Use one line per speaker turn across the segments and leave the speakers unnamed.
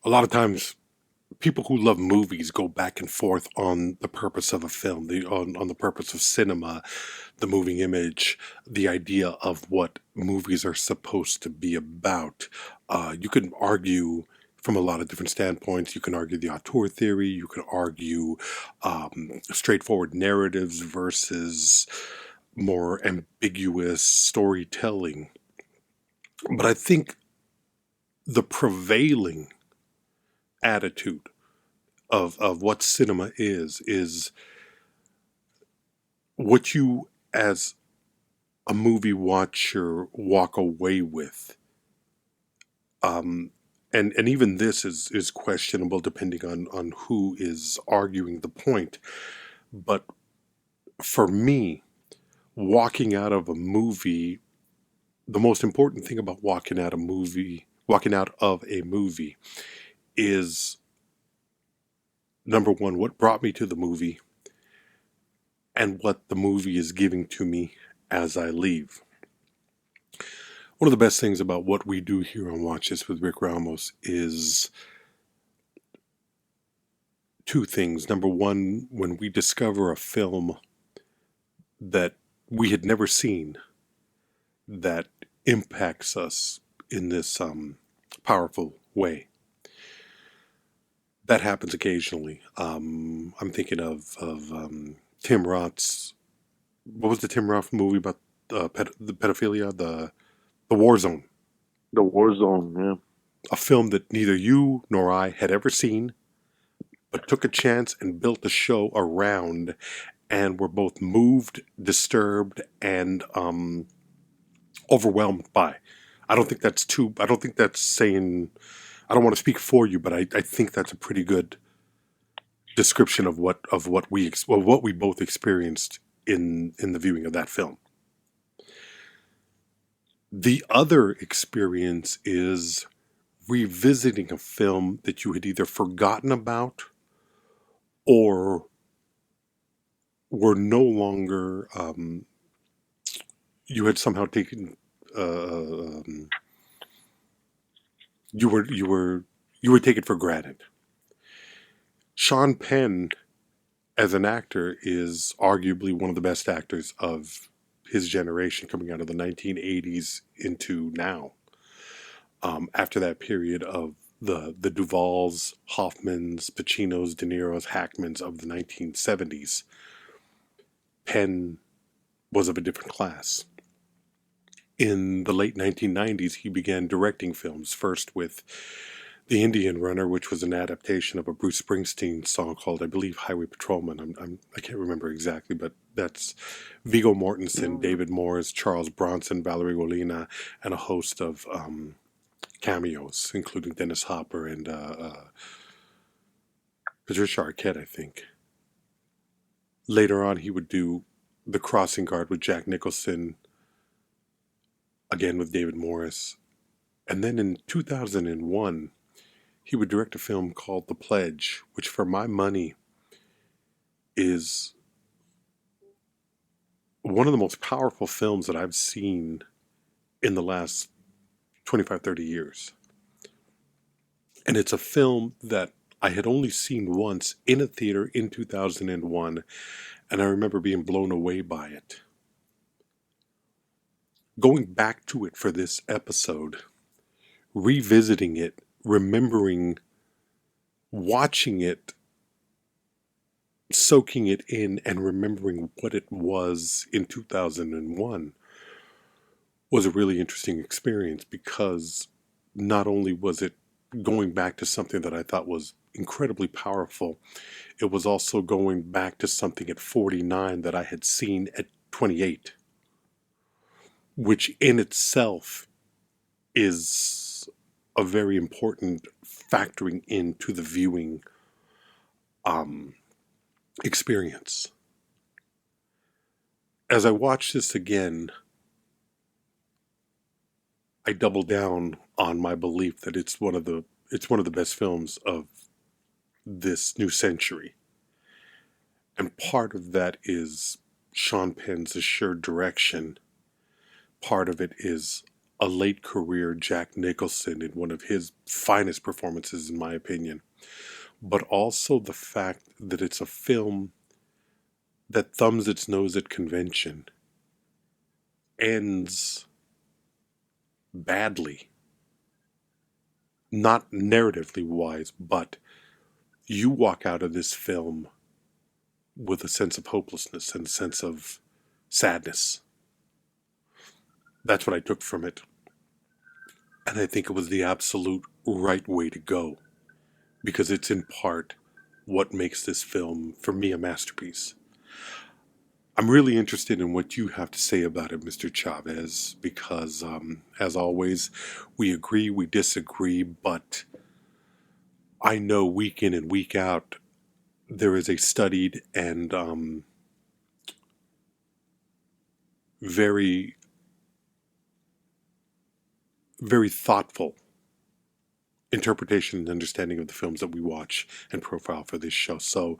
A lot of times, people who love movies go back and forth on the purpose of a film, on the purpose of cinema, the moving image, the idea of what movies are supposed to be about. You can argue from a lot of different standpoints. You can argue the auteur theory. You can argue straightforward narratives versus more ambiguous storytelling. But I think the prevailing attitude of what cinema is what you as a movie watcher walk away with. And even this is questionable depending on who is arguing the point. But for me, walking out of a movie, the most important thing about walking out of a movie is number one, what brought me to the movie and what the movie is giving to me as I leave. One of the best things about what we do here on Watch This with Rick Ramos is two things. Number one, when we discover a film that we had never seen that impacts us in this powerful way. That happens occasionally. I'm thinking of Tim Roth's. What was the Tim Roth movie about the pedophilia? The War Zone.
The War Zone, yeah.
A film that neither you nor I had ever seen, but took a chance and built a show around, and were both moved, disturbed, and overwhelmed by. I don't think that's saying. I don't want to speak for you, but I think that's a pretty good description of what we both experienced in the viewing of that film. The other experience is revisiting a film that you had either forgotten about or were no longer, you had somehow taken, you were taken for granted. Sean Penn, as an actor, is arguably one of the best actors of his generation, coming out of the 1980s into now. After that period of the Duvalls, Hoffmans, Pacinos, De Niro's, Hackmans of the 1970s, Penn was of a different class. In the late 1990s, he began directing films, first with The Indian Runner, which was an adaptation of a Bruce Springsteen song called, I believe, Highway Patrolman. I can't remember exactly, but that's Viggo Mortensen, David Morse, Charles Bronson, Valerie Molina, and a host of cameos, including Dennis Hopper and Patricia Arquette, I think. Later on, he would do The Crossing Guard with Jack Nicholson, again with David Morse. And then in 2001, he would direct a film called The Pledge, which for my money is one of the most powerful films that I've seen in the last 25, 30 years. And it's a film that I had only seen once in a theater in 2001, and I remember being blown away by it. Going back to it for this episode, revisiting it, remembering watching it, soaking it in, and remembering what it was in 2001 was a really interesting experience, because not only was it going back to something that I thought was incredibly powerful, it was also going back to something at 49 that I had seen at 28, which in itself is a very important factoring into the viewing experience. As I watch this again, I double down on my belief that it's one of the best films of this new century. And part of that is Sean Penn's assured direction. Part of it is a late career Jack Nicholson in one of his finest performances, in my opinion, but also the fact that it's a film that thumbs its nose at convention, ends badly. Not narratively wise, but you walk out of this film with a sense of hopelessness and a sense of sadness. That's what I took from it. And I think it was the absolute right way to go, because it's in part what makes this film, for me, a masterpiece. I'm really interested in what you have to say about it, Mr. Chavez, because, as always, we agree, we disagree, but I know week in and week out there is a studied and very, very thoughtful interpretation and understanding of the films that we watch and profile for this show. So,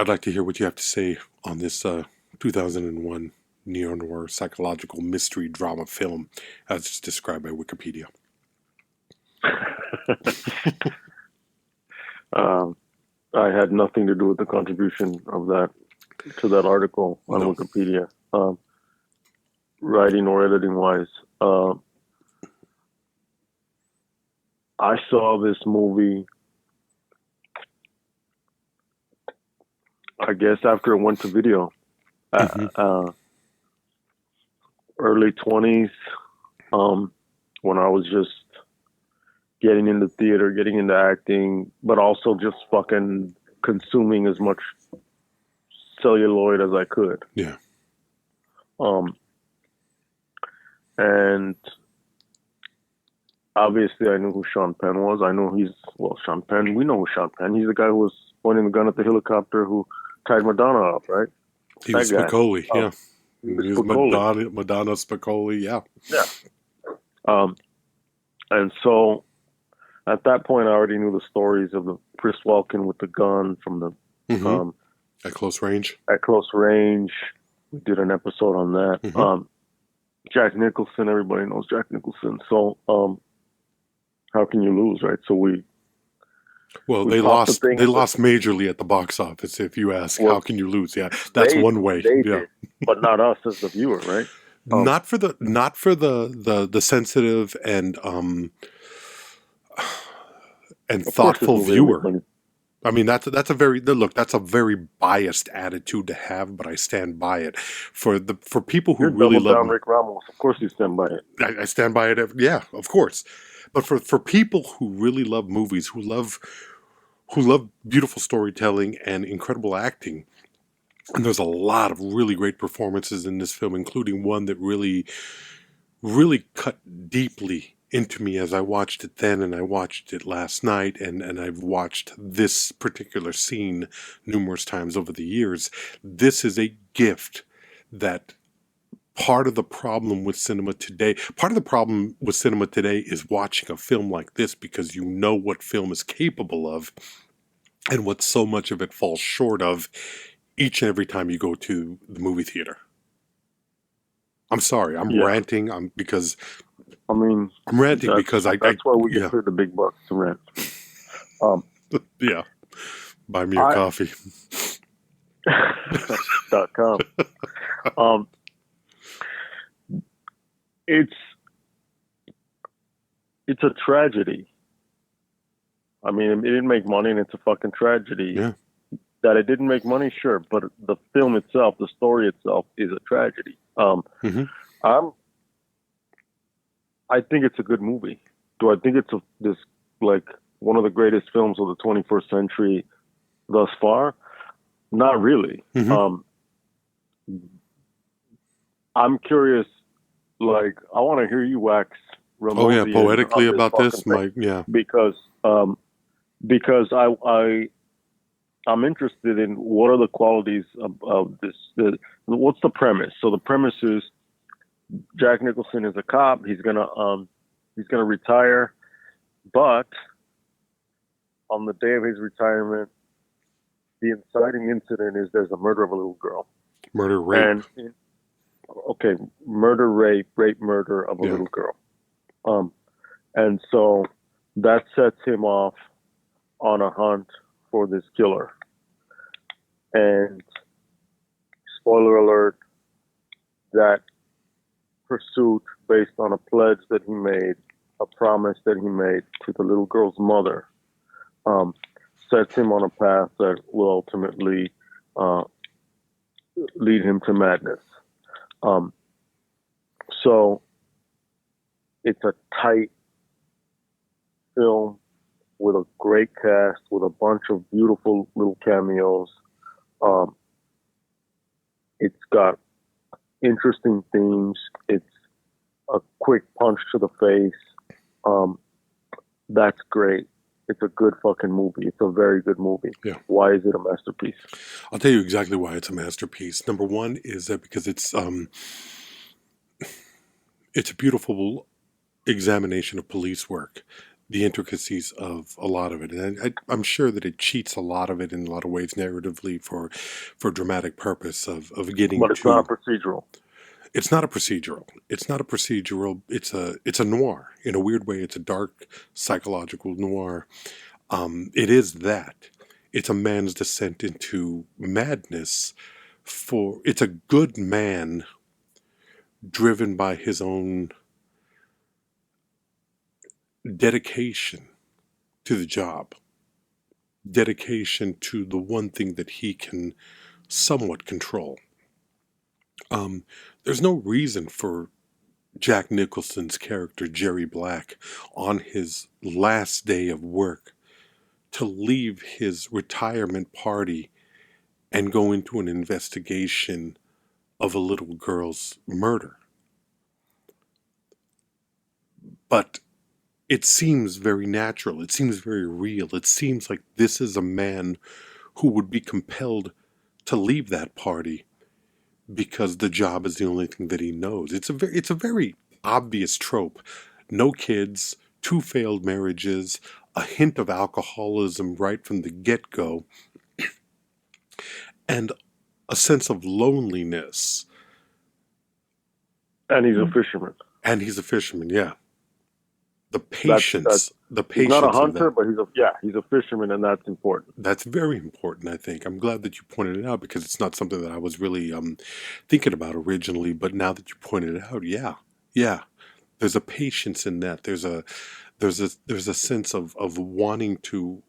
I'd like to hear what you have to say on this 2001 neo-noir psychological mystery drama film, as it's described by Wikipedia.
I had nothing to do with the contribution of that to that article on Wikipedia, writing or editing wise. I saw this movie, I guess, after it went to video. Early 20s, when I was just getting into theater, getting into acting, but also just fucking consuming as much celluloid as I could.
Yeah.
And obviously I knew who Sean Penn was. I know Sean Penn, we know who Sean Penn. He's the guy who was pointing the gun at the helicopter who tied Madonna up, right?
He was Spicoli, yeah.
He was Spicoli.
Madonna Spicoli, yeah.
Yeah. And so at that point, I already knew the stories of the Chris Welkin with the gun from the
at close range.
At close range, we did an episode on that. Jack Nicholson, everybody knows Jack Nicholson. So, how can you lose, right? So
they lost majorly at the box office. If you ask, how can you lose? Yeah, that's one way.
They did, but not us as the viewer, right?
Not for the sensitive and thoughtful viewer. I mean, that's a very biased attitude to have, but I stand by it. For people who really love
Rick Ramos, of course you stand by it.
I stand by it. Yeah, of course. But for people who really love movies, who love beautiful storytelling and incredible acting, and there's a lot of really great performances in this film, including one that really, really cut deeply into me as I watched it then, and I watched it last night, and I've watched this particular scene numerous times over the years. This is a gift that part of the problem with cinema today is watching a film like this, because you know what film is capable of and what so much of it falls short of each and every time you go to the movie theater. I'm sorry, I'm ranting. I'm ranting because
that's why we get paid the big bucks to rant.
Yeah, buy me a coffee.
.com. It's a tragedy. I mean, it didn't make money, and it's a fucking tragedy.
Yeah.
That it didn't make money, sure, but the film itself, the story itself, is a tragedy. I think it's a good movie. Do I think it's one of the greatest films of the 21st century thus far? Not really. I'm curious. I want to hear you wax remotely
poetically about this.
Because I'm interested in what are the qualities of this. What's the premise? So the premise is Jack Nicholson is a cop. He's gonna retire, but on the day of his retirement, the inciting incident is there's a murder of a little girl.
Murder, rape.
okay, murder, rape, murder of a
Yeah.
little girl. And so that sets him off on a hunt for this killer. And spoiler alert, that pursuit based on a pledge that he made, a promise that he made to the little girl's mother, sets him on a path that will ultimately lead him to madness. So it's a tight film with a great cast, with a bunch of beautiful little cameos. It's got interesting themes. It's a quick punch to the face. That's great. It's a good fucking movie. It's a very good movie.
Yeah.
Why is it a masterpiece?
I'll tell you exactly why it's a masterpiece. Number one is that because it's a beautiful examination of police work, the intricacies of a lot of it, and I'm sure that it cheats a lot of it in a lot of ways narratively for dramatic purpose of getting.
But it's not a procedural.
It's not a procedural. It's not a procedural. It's a noir. In a weird way, it's a dark psychological noir. It is that. It's a man's descent into madness. It's a good man driven by his own dedication to the job, dedication to the one thing that he can somewhat control. There's no reason for Jack Nicholson's character, Jerry Black, on his last day of work to leave his retirement party and go into an investigation of a little girl's murder. But it seems very natural. It seems very real. It seems like this is a man who would be compelled to leave that party because the job is the only thing that he knows. It's a very obvious trope. No kids, 2 failed marriages, a hint of alcoholism right from the get-go, and a sense of loneliness.
And he's a fisherman.
And he's a fisherman, yeah. The patience.
He's not a hunter, but he's a fisherman, and that's important.
That's very important, I think. I'm glad that you pointed it out because it's not something that I was really thinking about originally. But now that you pointed it out, yeah, there's a patience in that. There's a sense of wanting to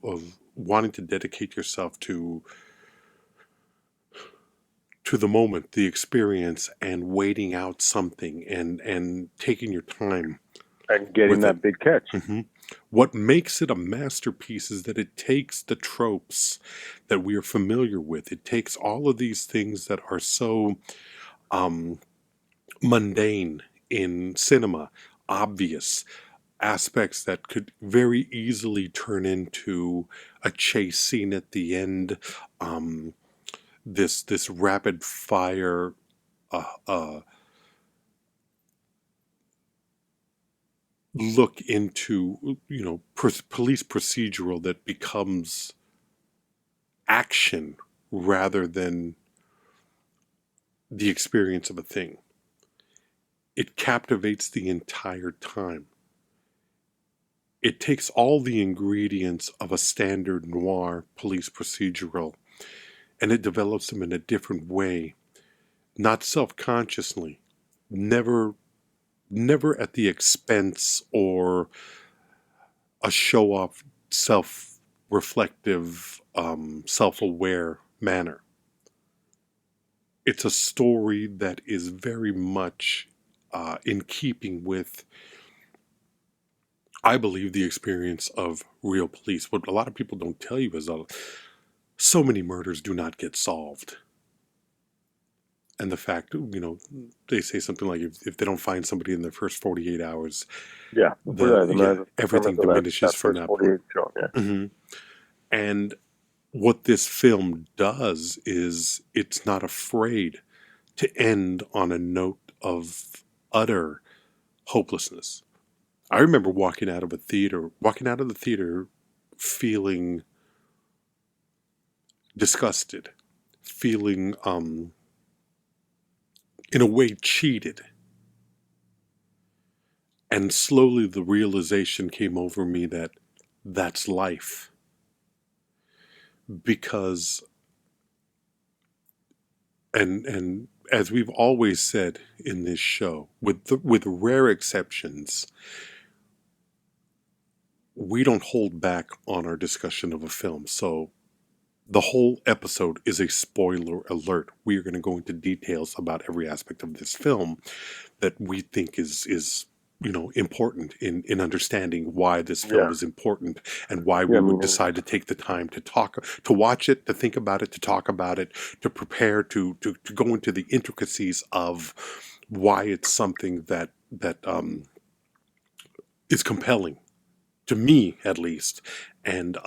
dedicate yourself to the moment, the experience, and waiting out something and taking your time.
And getting that big catch.
Mm-hmm. What makes it a masterpiece is that it takes the tropes that we are familiar with. It takes all of these things that are so mundane in cinema, obvious aspects that could very easily turn into a chase scene at the end, this rapid fire look into, police procedural that becomes action rather than the experience of a thing. It captivates the entire time. It takes all the ingredients of a standard noir police procedural and it develops them in a different way, not self-consciously, never at the expense or a show-off, self-reflective, self-aware manner. It's a story that is very much in keeping with, I believe, the experience of real police. What a lot of people don't tell you is so many murders do not get solved. And the fact, they say something like if they don't find somebody in the first 48 hours, everything diminishes from that point. Mm-hmm. And what this film does is it's not afraid to end on a note of utter hopelessness. I remember walking out of the theater feeling disgusted, feeling in a way, cheated. And slowly the realization came over me that that's life. Because, and as we've always said in this show, with rare exceptions, we don't hold back on our discussion of a film. So the whole episode is a spoiler alert. We are going to go into details about every aspect of this film that we think is important in understanding why this film is important and why we would decide to take the time to watch it, to think about it, to talk about it, to prepare, to go into the intricacies of why it's something that is compelling to me, at least, and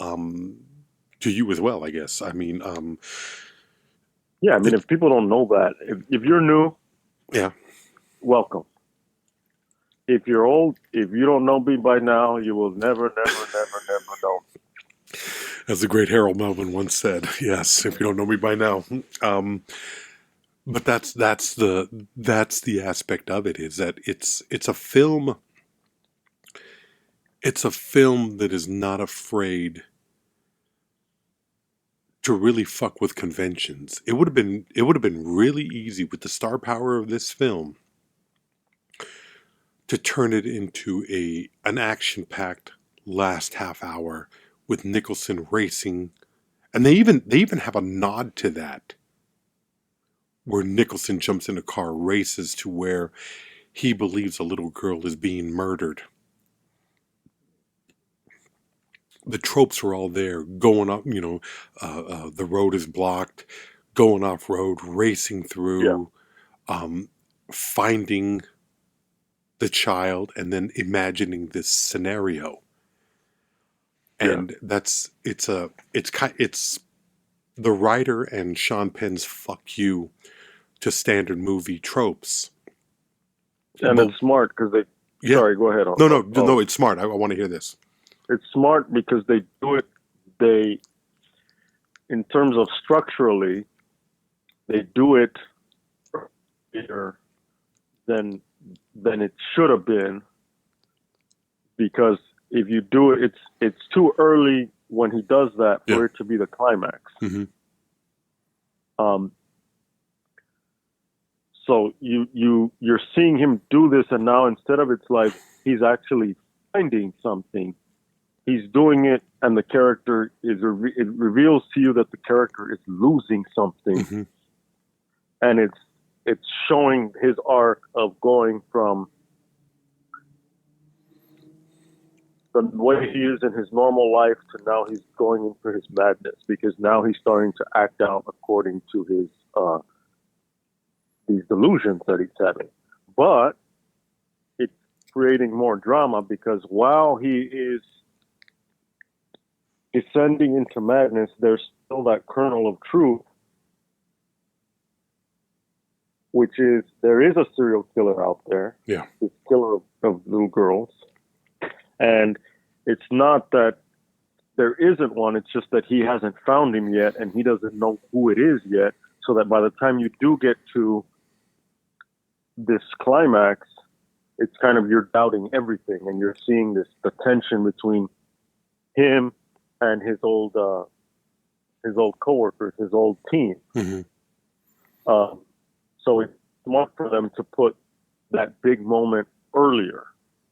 to you as well, I guess. I mean,
if people don't know that, if you're new, welcome. If you're old, if you don't know me by now, you will never know.
As the great Harold Melvin once said, yes, if you don't know me by now. But that's the aspect of it, is that it's a film. It's a film that is not afraid to really fuck with conventions. It would have been really easy with the star power of this film to turn it into an action-packed last half hour with Nicholson racing, and they even have a nod to that, where Nicholson jumps in a car, races to where he believes a little girl is being murdered. The tropes are all there, going up, the road is blocked, going off road, racing through, finding the child, and then imagining this scenario. And it's the writer and Sean Penn's fuck you to standard movie tropes.
And it's smart because they... Yeah. Sorry, go ahead.
No, it's smart. I want to hear this.
It's smart because they do it, in terms of structurally, they do it earlier than it should have been, because if you do it, it's too early when he does that for it to be the climax.
Mm-hmm.
So you're seeing him do this, and now instead of it's like he's actually finding something, he's doing it, and the character it reveals to you that the character is losing something, and it's showing his arc of going from the way he is in his normal life to now he's going into his madness, because now he's starting to act out according to his these delusions that he's having. But it's creating more drama, because while he is descending into madness, there's still that kernel of truth, which is there is a serial killer out there.
Yeah.
This killer of little girls. And it's not that there isn't one, it's just that he hasn't found him yet, and he doesn't know who it is yet, so that by the time you do get to this climax, it's kind of, you're doubting everything, and you're seeing the tension between him and his old coworkers, his old team. So it's smart for them to put that big moment earlier,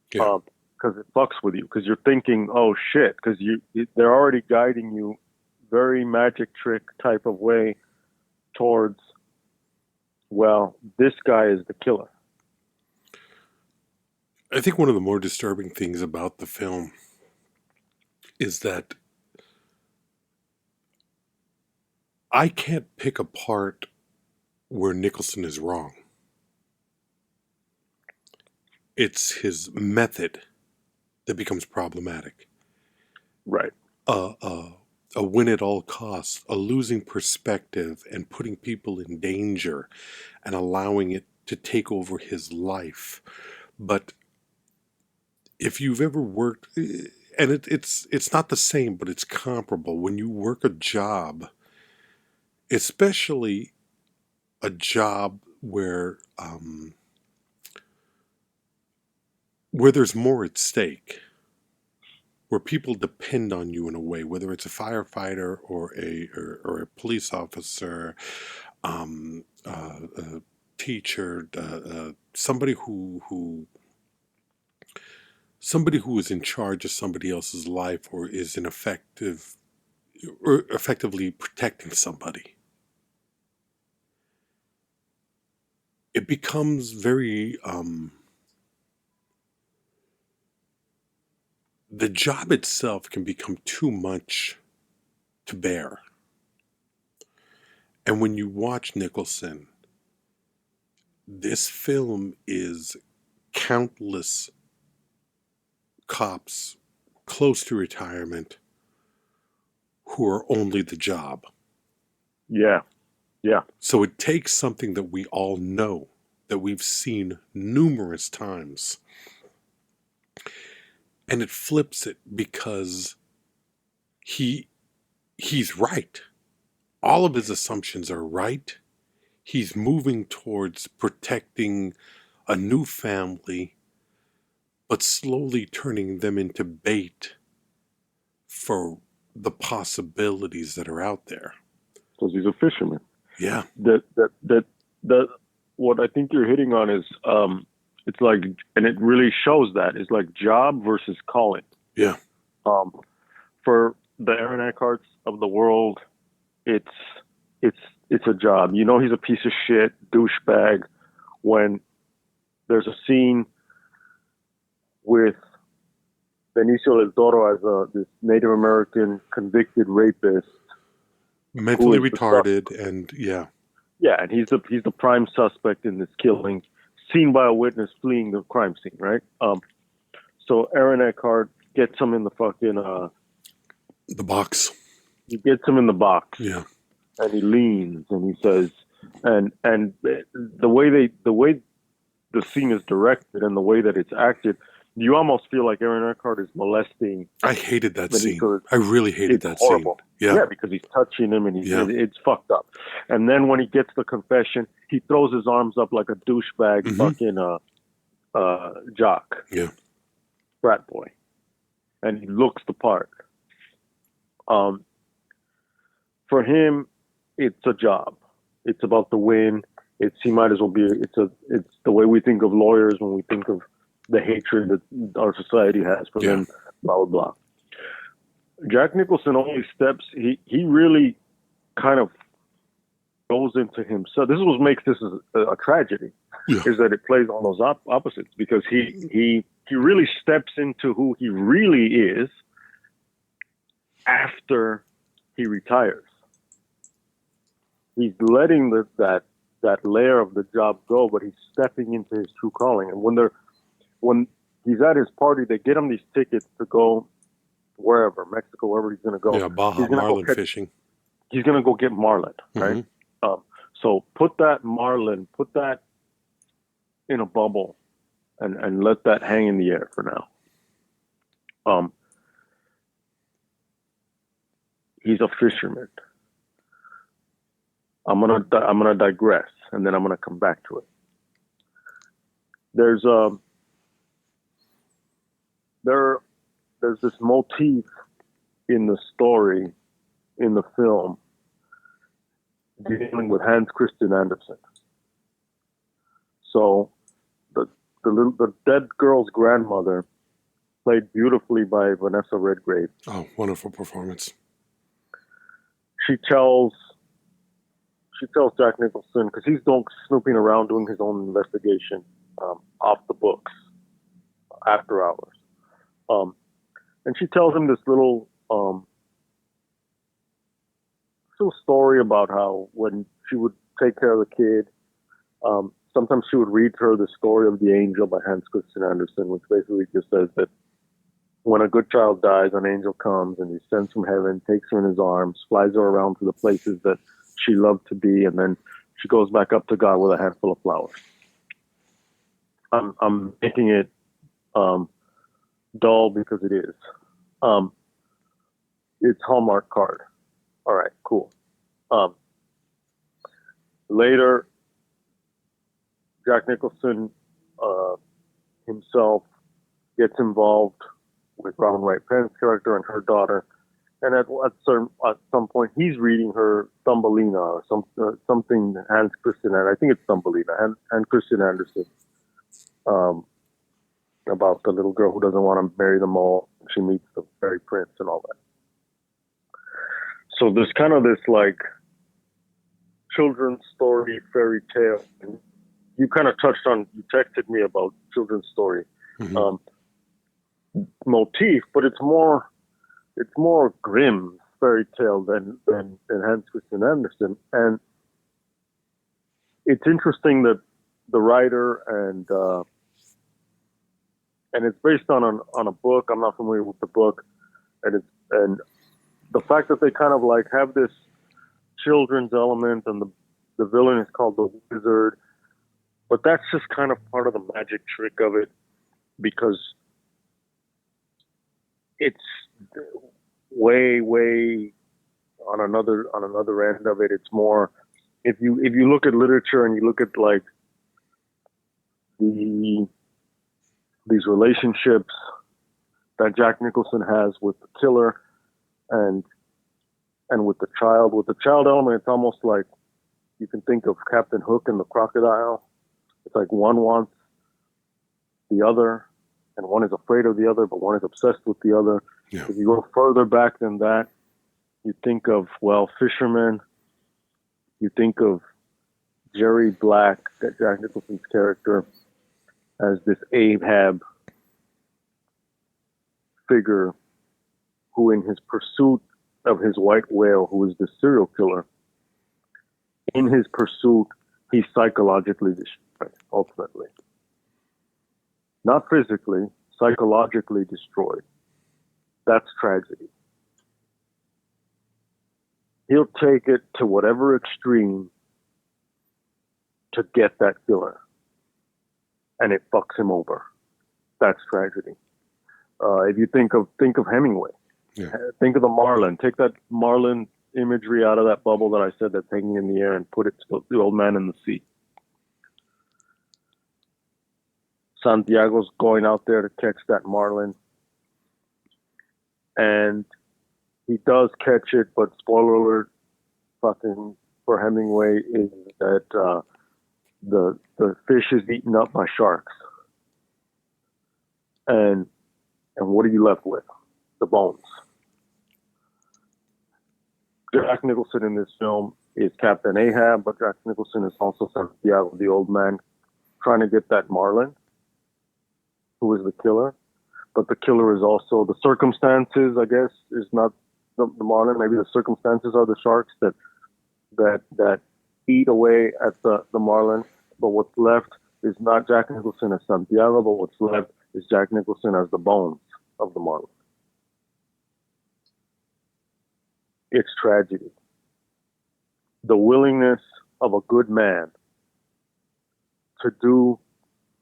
because it fucks with you, because you're thinking, oh shit, because they're already guiding you very magic trick type of way towards, well, this guy is the killer.
I think one of the more disturbing things about the film is that I can't pick apart where Nicholson is wrong. It's his method that becomes problematic.
Right.
A win at all costs, a losing perspective, and putting people in danger and allowing it to take over his life. But if you've ever worked, and it's not the same, but it's comparable, when you work a job, especially a job where there's more at stake, where people depend on you in a way, whether it's a firefighter or a police officer, a teacher, somebody who is in charge of somebody else's life, or is effectively protecting somebody. It becomes very the job itself can become too much to bear. And when you watch Nicholson, this film is countless cops close to retirement who are only the job.
Yeah. Yeah.
So it takes something that we all know, that we've seen numerous times, and it flips it because he's right. All of his assumptions are right. He's moving towards protecting a new family, but slowly turning them into bait for the possibilities that are out there.
Because he's a fisherman.
Yeah.
That what I think you're hitting on is it's like, and it really shows that it's like job versus calling.
Yeah.
For the Aaron Eckharts of the world, it's a job. You know, he's a piece of shit, douchebag. When there's a scene with Benicio del Toro as this Native American convicted rapist,
mentally retarded, and yeah,
and he's the prime suspect in this killing, seen by a witness fleeing the crime scene, right? So Aaron Eckhart gets him in the fucking
the box.
He gets him in the box.
Yeah.
And he leans and he says, and the way the scene is directed and the way that it's acted, you almost feel like Aaron Eckhart is molesting.
I hated that scene. I really hated that
horrible.
Scene. Yeah.
Yeah, because he's touching him and it's fucked up. And then when he gets the confession, he throws his arms up like a douchebag fucking jock.
Yeah.
Frat boy. And he looks the part. For him, it's a job. It's about the win. He might as well be. It's the way we think of lawyers when we think of the hatred that our society has for them. Blah blah blah. Jack Nicholson only steps. He really kind of goes into himself. This is what makes this a tragedy.
Yeah.
Is that it plays on those opposites, because he really steps into who he really is after he retires. He's letting that layer of the job go, but he's stepping into his true calling. And when he's at his party, they get him these tickets to go wherever, Mexico, wherever he's going to go.
Yeah, Baja marlin fishing.
He's going to go get marlin, right? So put that in a bubble and let that hang in the air for now. He's a fisherman. I'm gonna digress, and then I'm gonna come back to it. There's this motif in the story, in the film, dealing with Hans Christian Andersen. So the dead girl's grandmother, played beautifully by Vanessa Redgrave.
Oh, wonderful performance.
She tells Jack Nicholson, because he's snooping around doing his own investigation off the books after hours. And she tells him this little story about how when she would take care of the kid, sometimes she would read her the story of the angel by Hans Christian Andersen, which basically just says that when a good child dies, an angel comes and he sends from heaven, takes her in his arms, flies her around to the places that she loved to be, and then she goes back up to God with a handful of flowers. I'm making it dull because it is. It's Hallmark card. All right, cool. Later, Jack Nicholson himself gets involved with Robin Wright Penn's character and her daughter, and at some point he's reading her Thumbelina or something Hans Christian, and I think it's Thumbelina, Hans Christian Andersen, about the little girl who doesn't want to marry them all. She meets the fairy prince and all that. So there's kind of this like children's story, fairy tale. And you kind of touched on, you texted me about children's story motif, but it's more grim fairy tale than Hans Christian Andersen. And it's interesting that the writer and it's based on a book. I'm not familiar with the book, and the fact that they kind of like have this children's element, and the villain is called the Wizard, but that's just kind of part of the magic trick of it, because it's way on another end of it. It's more, if you look at literature and you look at like these relationships that Jack Nicholson has with the killer and with the child. With the child element, it's almost like you can think of Captain Hook and the crocodile. It's like one wants the other, and one is afraid of the other, but one is obsessed with the other.
Yeah.
If you go further back than that, you think of, fishermen. You think of Jerry Black, that Jack Nicholson's character, as this Ahab figure who, in his pursuit of his white whale, who is the serial killer, in his pursuit, he's psychologically destroyed, ultimately. Not physically, psychologically destroyed. That's tragedy. He'll take it to whatever extreme to get that killer, and it fucks him over. That's tragedy. If you think of Hemingway, think of the marlin. Take that marlin imagery out of that bubble that I said that's hanging in the air and put it to the old man in the sea. Santiago's going out there to catch that marlin, and he does catch it, but spoiler alert, fucking for Hemingway, is that the fish is eaten up by sharks. And what are you left with? The bones. Jack Nicholson in this film is Captain Ahab, but Jack Nicholson is also Santiago, the old man, trying to get that marlin, who is the killer. But the killer is also, the circumstances, I guess, is not the marlin. Maybe the circumstances are the sharks that eat away at the marlin. But what's left is not Jack Nicholson as Santiago, but what's left is Jack Nicholson as the bones of the marlin. It's tragedy. The willingness of a good man to do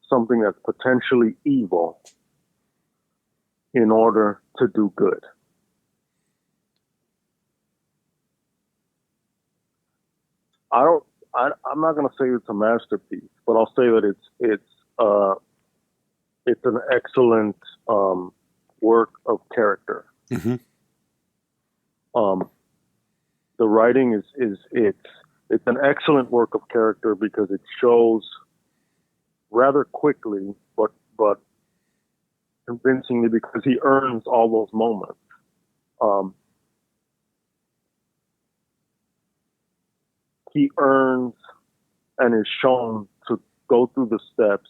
something that's potentially evil in order to do good. I'm not going to say it's a masterpiece, but I'll say that it's an excellent work of character.
Mm-hmm.
The writing it's an excellent work of character because it shows rather quickly, but convincingly, because he earns all those moments. He earns and is shown to go through the steps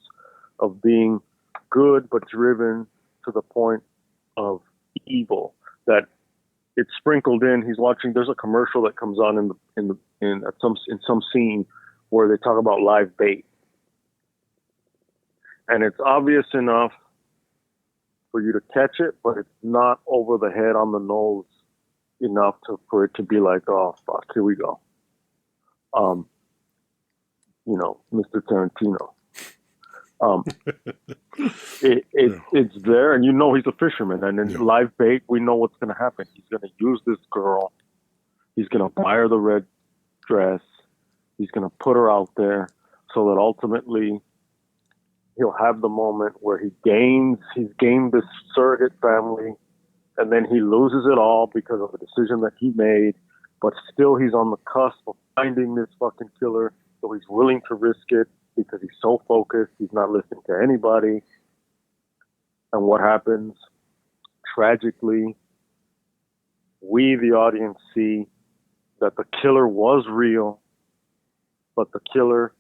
of being good but driven to the point of evil. That it's sprinkled in. He's watching. There's a commercial that comes on in some scene where they talk about live bait, and it's obvious enough for you to catch it, but it's not over the head on the nose enough for it to be like, oh fuck, here we go. Mr. Tarantino. It's there, and he's a fisherman, and in live bait, we know what's going to happen. He's going to use this girl. He's going to buy her the red dress. He's going to put her out there. so that ultimately he'll have the moment where he's gained this surrogate family, and then he loses it all because of a decision that he made, but still he's on the cusp of finding this fucking killer, so he's willing to risk it because he's so focused, he's not listening to anybody. And what happens? Tragically, we, the audience, see that the killer was real, but the killer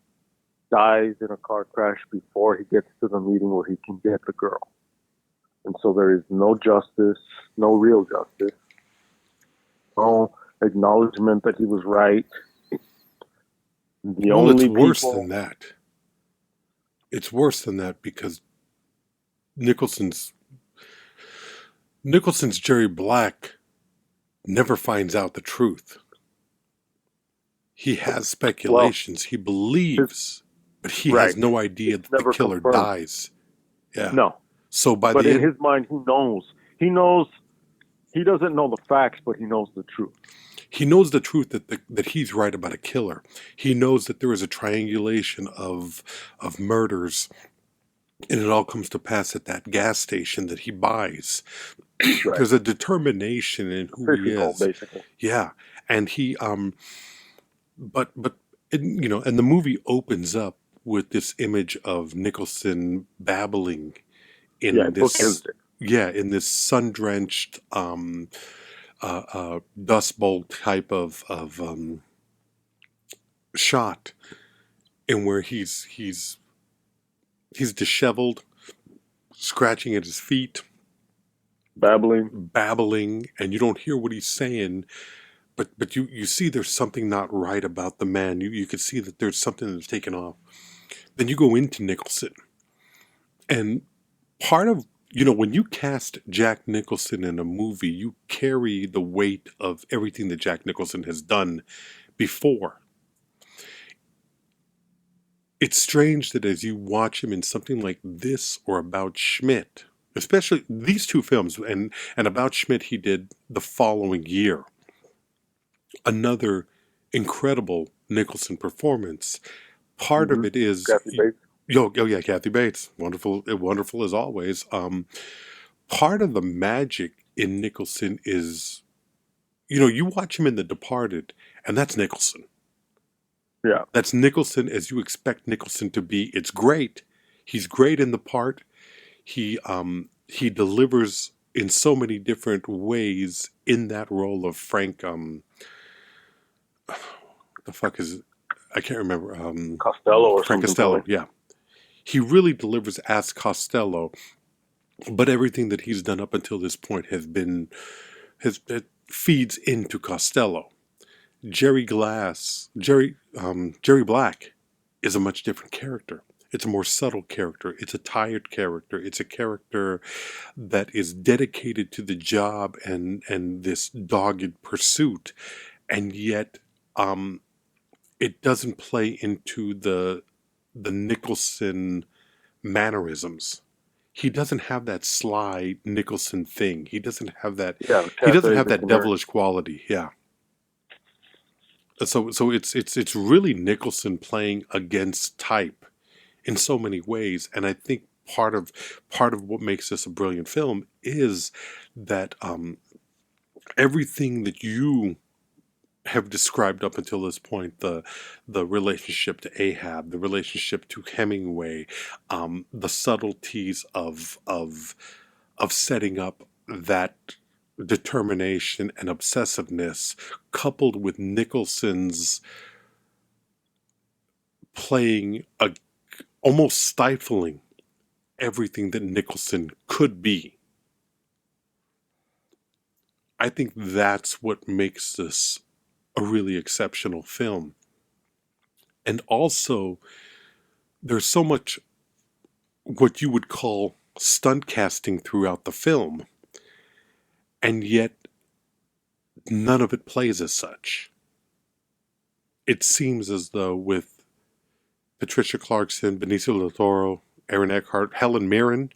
dies in a car crash before he gets to the meeting where he can get the girl. And so there is no justice, no real justice, no acknowledgement that he was right.
It's worse than that. It's worse than that because Nicholson's Jerry Black never finds out the truth. He has speculations. He believes, but he has no idea that the killer dies. Yeah.
No.
So
but in his mind, he knows. He knows. He doesn't know the facts, but he knows the truth.
He knows the truth that he's right about a killer. He knows that there is a triangulation of murders, and it all comes to pass at that gas station that he buys. Right. There's a determination in who he is.
Basically.
Yeah, and he but and the movie opens up with this image of Nicholson babbling in this sun-drenched dust bowl type of shot, and where he's disheveled, scratching at his feet, babbling, and you don't hear what he's saying, but you see there's something not right about the man. You could see that there's something that's taken off. Then you go into Nicholson, and part of when you cast Jack Nicholson in a movie, you carry the weight of everything that Jack Nicholson has done before. It's strange that as you watch him in something like this or About Schmidt, especially these two films, and About Schmidt he did the following year, another incredible Nicholson performance. Part of it is... Kathy Bates. Wonderful as always. Part of the magic in Nicholson is, you watch him in The Departed, and that's Nicholson.
Yeah.
That's Nicholson as you expect Nicholson to be. It's great. He's great in the part. He delivers in so many different ways in that role of Frank, the fuck is it? I can't remember.
Costello or
Frank Costello, yeah. He really delivers as Costello, but everything that he's done up until this point it feeds into Costello. Jerry Black is a much different character. It's a more subtle character. It's a tired character. It's a character that is dedicated to the job and this dogged pursuit, and yet it doesn't play into the Nicholson mannerisms. He doesn't have that sly Nicholson thing. He doesn't have that. Yeah, he doesn't have that devilish quality. Yeah. So it's really Nicholson playing against type in so many ways, and I think part of what makes this a brilliant film is that everything that you have described up until this point, the relationship to Ahab, the relationship to Hemingway, the subtleties of setting up that determination and obsessiveness, coupled with Nicholson's playing almost stifling everything that Nicholson could be. I think that's what makes this a really exceptional film. And also, there's so much what you would call stunt casting throughout the film, and yet none of it plays as such. It seems as though with Patricia Clarkson, Benicio del Toro, Aaron Eckhart, Helen Mirren,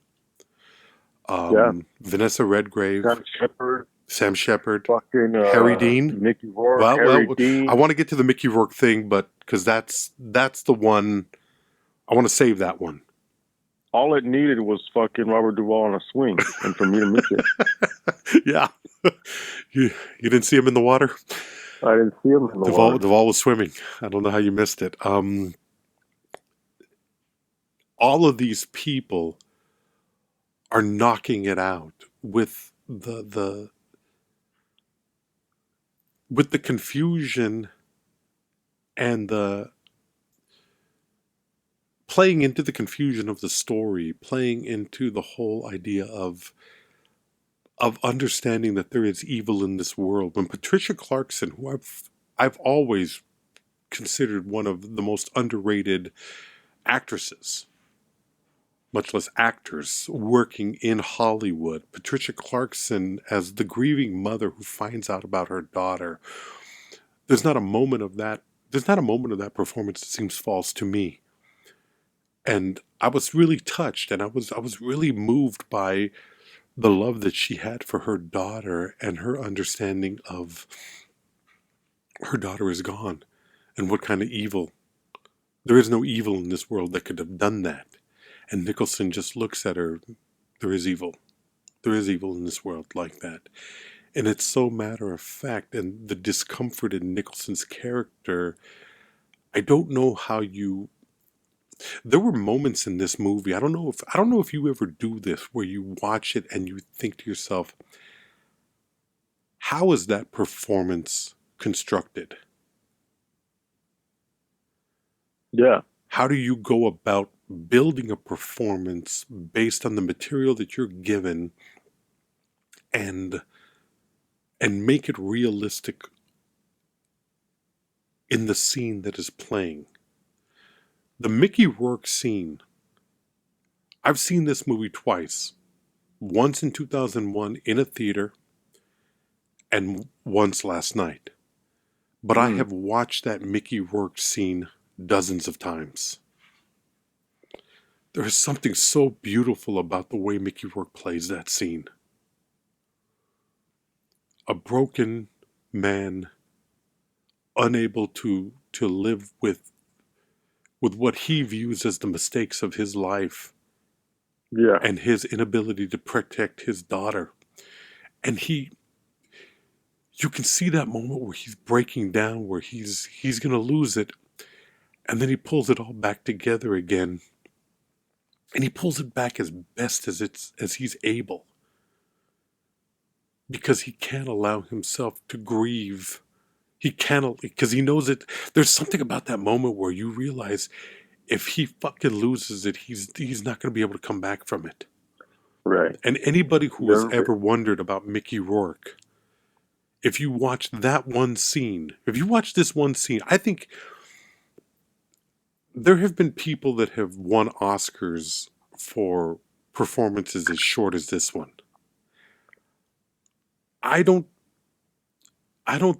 Vanessa Redgrave, Sam Shepard,
fucking,
Harry Dean,
Mickey Rourke, Harry Dean.
I want to get to the Mickey Rourke thing, but because that's the one I want to save that one.
All it needed was fucking Robert Duvall on a swing, and for me to miss it.
Yeah. You didn't see him in the water?
I didn't see him in the water.
Duvall was swimming. I don't know how you missed it. All of these people are knocking it out with the confusion and the playing into the confusion of the story, playing into the whole idea of understanding that there is evil in this world. When Patricia Clarkson, who I've always considered one of the most underrated actresses, much less actors, working in Hollywood. Patricia Clarkson as the grieving mother who finds out about her daughter. There's not a moment of that performance that seems false to me. And I was really touched, and I was really moved by the love that she had for her daughter and her understanding of her daughter is gone and what kind of evil. There is no evil in this world that could have done that. And Nicholson just looks at her. There is evil. There is evil in this world like that. And it's so matter of fact. And the discomfort in Nicholson's character, I don't know how you... There were moments in this movie, I don't know if you ever do this, where you watch it and you think to yourself, how is that performance constructed?
Yeah.
How do you go about building a performance based on the material that you're given and make it realistic in the scene that is playing? The Mickey Rourke scene, I've seen this movie twice. Once in 2001 in a theater and once last night. But I have watched that Mickey Rourke scene dozens of times. There is something so beautiful about the way Mickey Rourke plays that scene. A broken man, unable to live with what he views as the mistakes of his life.
Yeah.
And his inability to protect his daughter. And you can see that moment where he's breaking down, where he's going to lose it. And then he pulls it all back together again. And he pulls it back as best as he's able. Because he can't allow himself to grieve. He can't, because he knows it. There's something about that moment where you realize if he fucking loses it, he's not going to be able to come back from it.
Right.
And anybody who has ever wondered about Mickey Rourke, if you watch that one scene, if you watch this one scene, I think there have been people that have won Oscars for performances as short as this one. I don't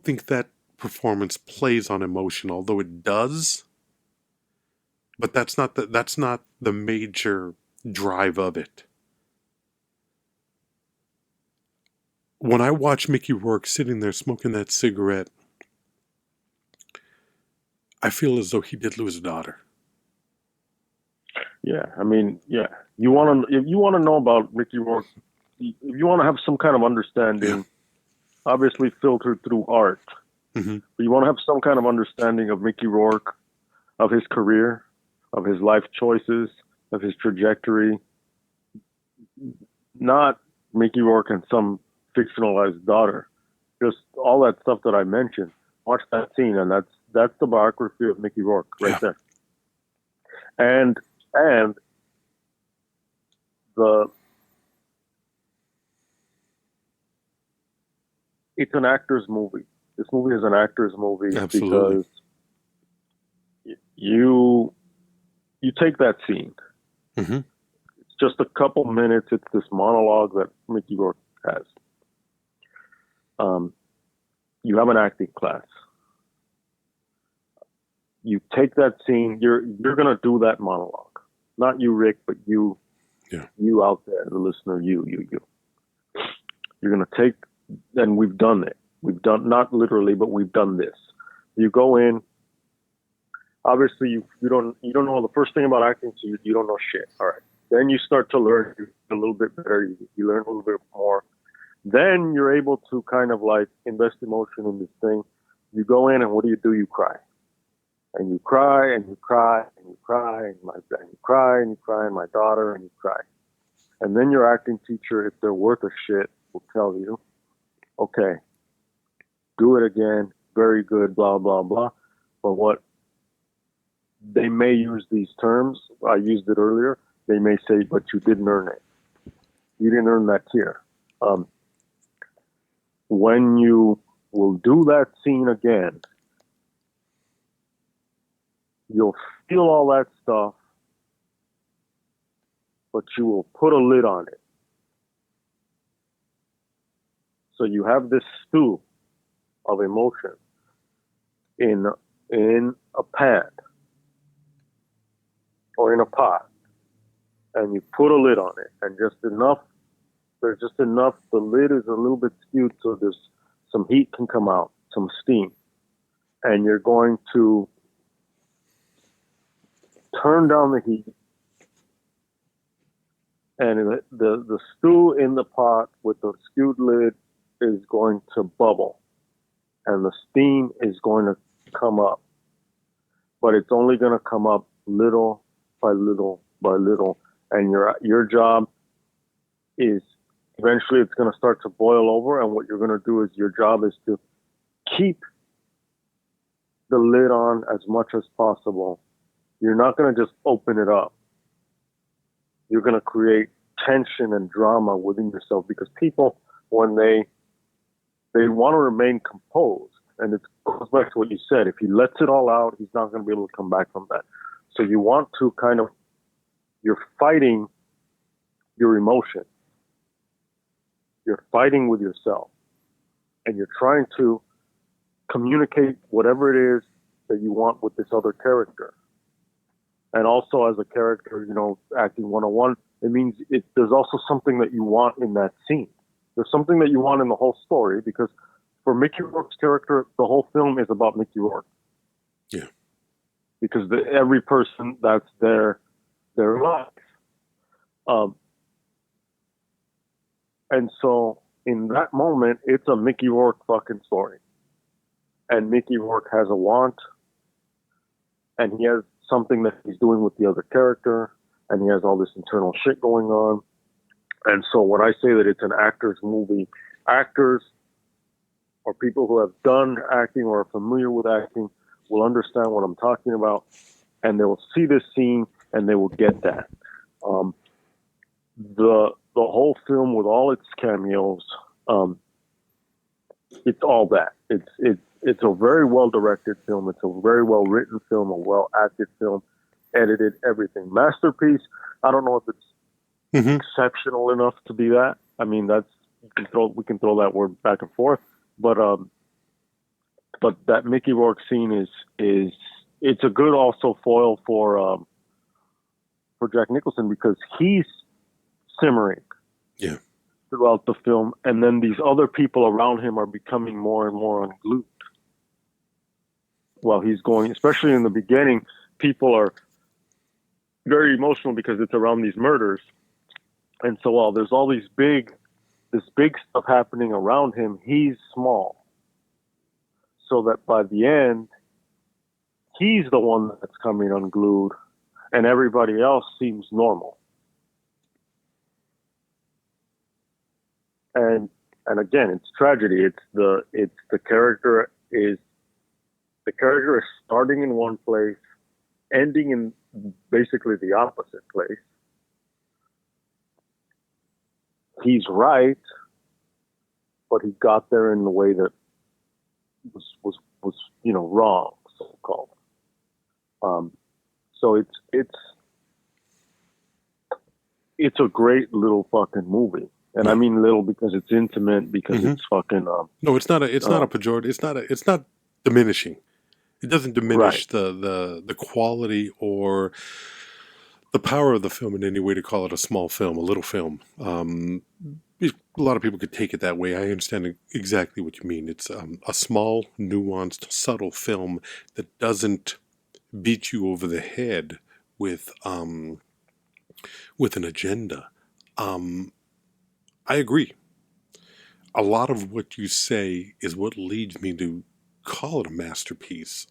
think that performance plays on emotion, although it does. But that's not the major drive of it. When I watch Mickey Rourke sitting there smoking that cigarette, I feel as though he did lose a daughter.
Yeah, I mean, yeah. If you want to know about Mickey Rourke, if you want to have some kind of understanding, obviously filtered through art, but you want to have some kind of understanding of Mickey Rourke, of his career, of his life choices, of his trajectory, not Mickey Rourke and some fictionalized daughter, just all that stuff that I mentioned. Watch that scene, and that's the biography of Mickey Rourke right there. And it's an actor's movie. This movie is an actor's movie.
Absolutely.
Because you take that scene.
Mm-hmm.
It's just a couple minutes. It's this monologue that Mickey Rourke has. You have an acting class. You take that scene. You're gonna do that monologue. Not you, Rick, but you.
Yeah.
You out there, the listener. You. You're gonna take. And we've done it. We've done, not literally, but we've done this. You go in, Obviously, you don't know the first thing about acting, so you don't know shit. All right. Then you start to learn a little bit better. You learn a little bit more. Then you're able to kind of like invest emotion in this thing. You go in and what do? You cry. And you cry and you cry and you cry and you cry and you cry and my daughter and you cry. And then your acting teacher, if they're worth a shit, will tell you, okay, do it again, very good, blah, blah, blah. But what they may use these terms, I used it earlier, they may say, but you didn't earn it. You didn't earn that tear. When you will do that scene again, you'll feel all that stuff, but you will put a lid on it. So you have this stew of emotion in a pan or in a pot, and you put a lid on it, and there's just enough, the lid is a little bit skewed so there's some heat can come out, some steam, and you're going to turn down the heat, and the stew in the pot with the skewed lid is going to bubble, and the steam is going to come up, but it's only going to come up little by little by little, and your job is eventually it's going to start to boil over, and what you're going to do is your job is to keep the lid on as much as possible. You're not going to just open it up. You're going to create tension and drama within yourself, because people, when they want to remain composed, and it goes back to what you said, if he lets it all out, he's not going to be able to come back from that. So you want to you're fighting your emotion. You're fighting with yourself, and you're trying to communicate whatever it is that you want with this other character. And also as a character, acting 101, it means there's also something that you want in that scene. There's something that you want in the whole story, because for Mickey Rourke's character, the whole film is about Mickey Rourke.
Yeah. Because
every person that's their life. And so in that moment, it's a Mickey Rourke fucking story. And Mickey Rourke has a want, and he has something that he's doing with the other character, and he has all this internal shit going on. And so when I say that it's an actor's movie, actors or people who have done acting or are familiar with acting will understand what I'm talking about, and they will see this scene and they will get that. The whole film with all its cameos, it's all that. It's a very well directed film. It's a very well written film, a well acted film, edited, everything. Masterpiece. I don't know if it's exceptional enough to be that. I mean, we can throw that word back and forth, but that Mickey Rourke scene is it's a good also foil for Jack Nicholson, because he's simmering throughout the film, and then these other people around him are becoming more and more unglued while he's going. Especially in the beginning, people are very emotional because it's around these murders, and so while there's all this big stuff happening around him, he's small, so that by the end he's the one that's coming unglued and everybody else seems normal. And again, it's tragedy. It's the character is starting in one place, ending in basically the opposite place. He's right, but he got there in the way that was wrong, so called. So it's a great little fucking movie. And I mean little because it's intimate, because it's fucking
no, it's not a pejorative. It's not diminishing. It doesn't diminish the quality or the power of the film in any way to call it a small film, a little film. A lot of people could take it that way. I understand exactly what you mean. It's a small, nuanced, subtle film that doesn't beat you over the head with an agenda. I agree. A lot of what you say is what leads me to call it a masterpiece.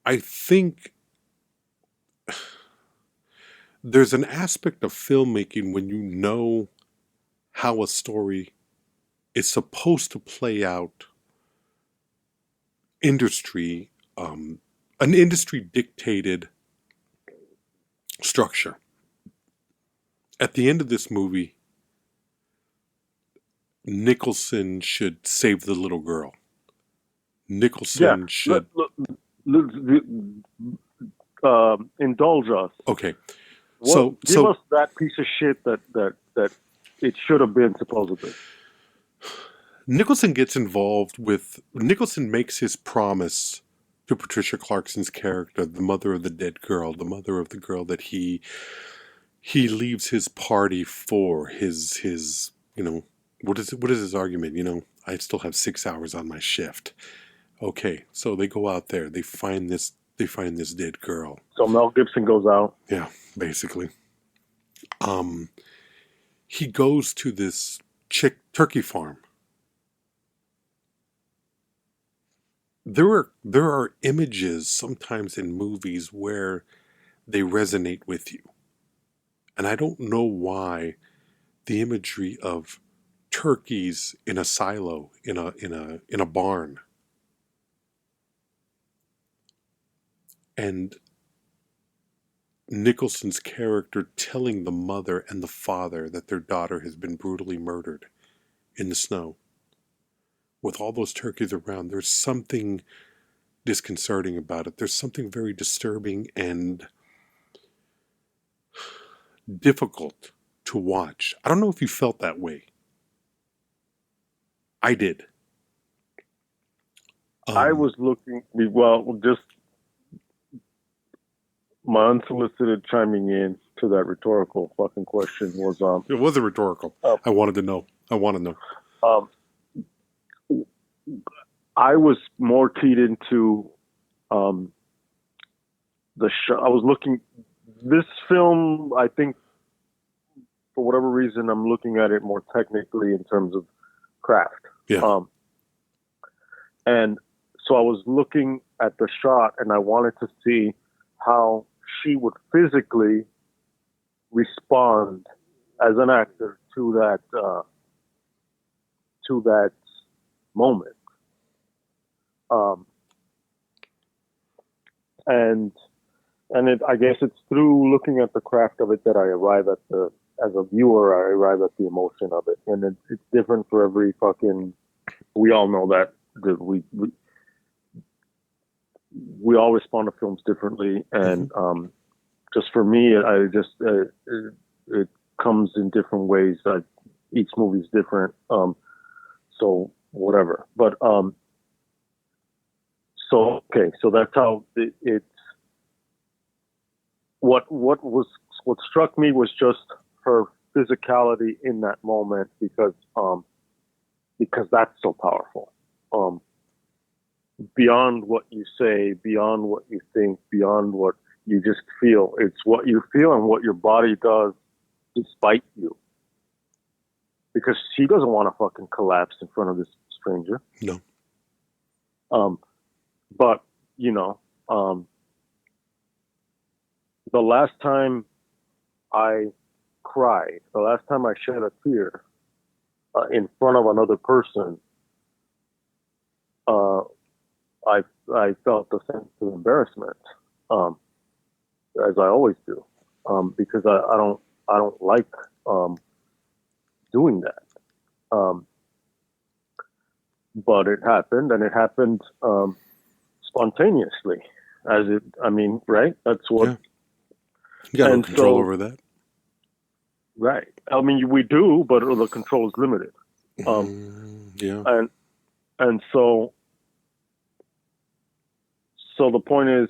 I think there's an aspect of filmmaking when you know how a story is supposed to play out industry, an industry dictated structure. At the end of this movie, Nicholson should save the little girl. Nicholson should
indulge us.
Okay.
Give us that piece of shit that it should have been supposedly.
Nicholson makes his promise to Patricia Clarkson's character, the mother of the dead girl, the mother of the girl that he leaves his party for, his what is his argument? I still have 6 hours on my shift. Okay, so they go out there, they find this dead girl.
So Mel Gibson goes out.
Yeah, basically. He goes to this turkey farm. There are images sometimes in movies where they resonate with you. And I don't know why the imagery of turkeys in a silo, in a barn, and Nicholson's character telling the mother and the father that their daughter has been brutally murdered in the snow. With all those turkeys around, there's something disconcerting about it. There's something very disturbing and difficult to watch. I don't know if you felt that way. I did.
I was looking, just my unsolicited chiming in to that rhetorical fucking question was...
it was a rhetorical. I wanted to know.
I was more keyed into the show. I was looking... This film, I think, for whatever reason, I'm looking at it more technically in terms of craft.
Yeah.
And so I was looking at the shot, and I wanted to see how she would physically respond as an actor to that moment. I guess it's through looking at the craft of it that I arrive at as a viewer, I arrive at the emotion of it. And it's different for every fucking, we all know that we all respond to films differently. And, just for me, it comes in different ways. Each movie's different. So whatever, but, so that's how it's, what struck me was just her physicality in that moment, because that's so powerful. Beyond what you say, beyond what you think, beyond what you just feel. It's what you feel and what your body does despite you. Because she doesn't want to fucking collapse in front of this stranger.
No.
But, the last time I cried, the last time I shed a tear in front of another person, I felt a sense of embarrassment, as I always do, because I don't like doing that. But it happened, and it happened spontaneously, right? That's what.
Yeah. You got no control over that.
Right. We do, but the control is limited.
Yeah.
And so the point is,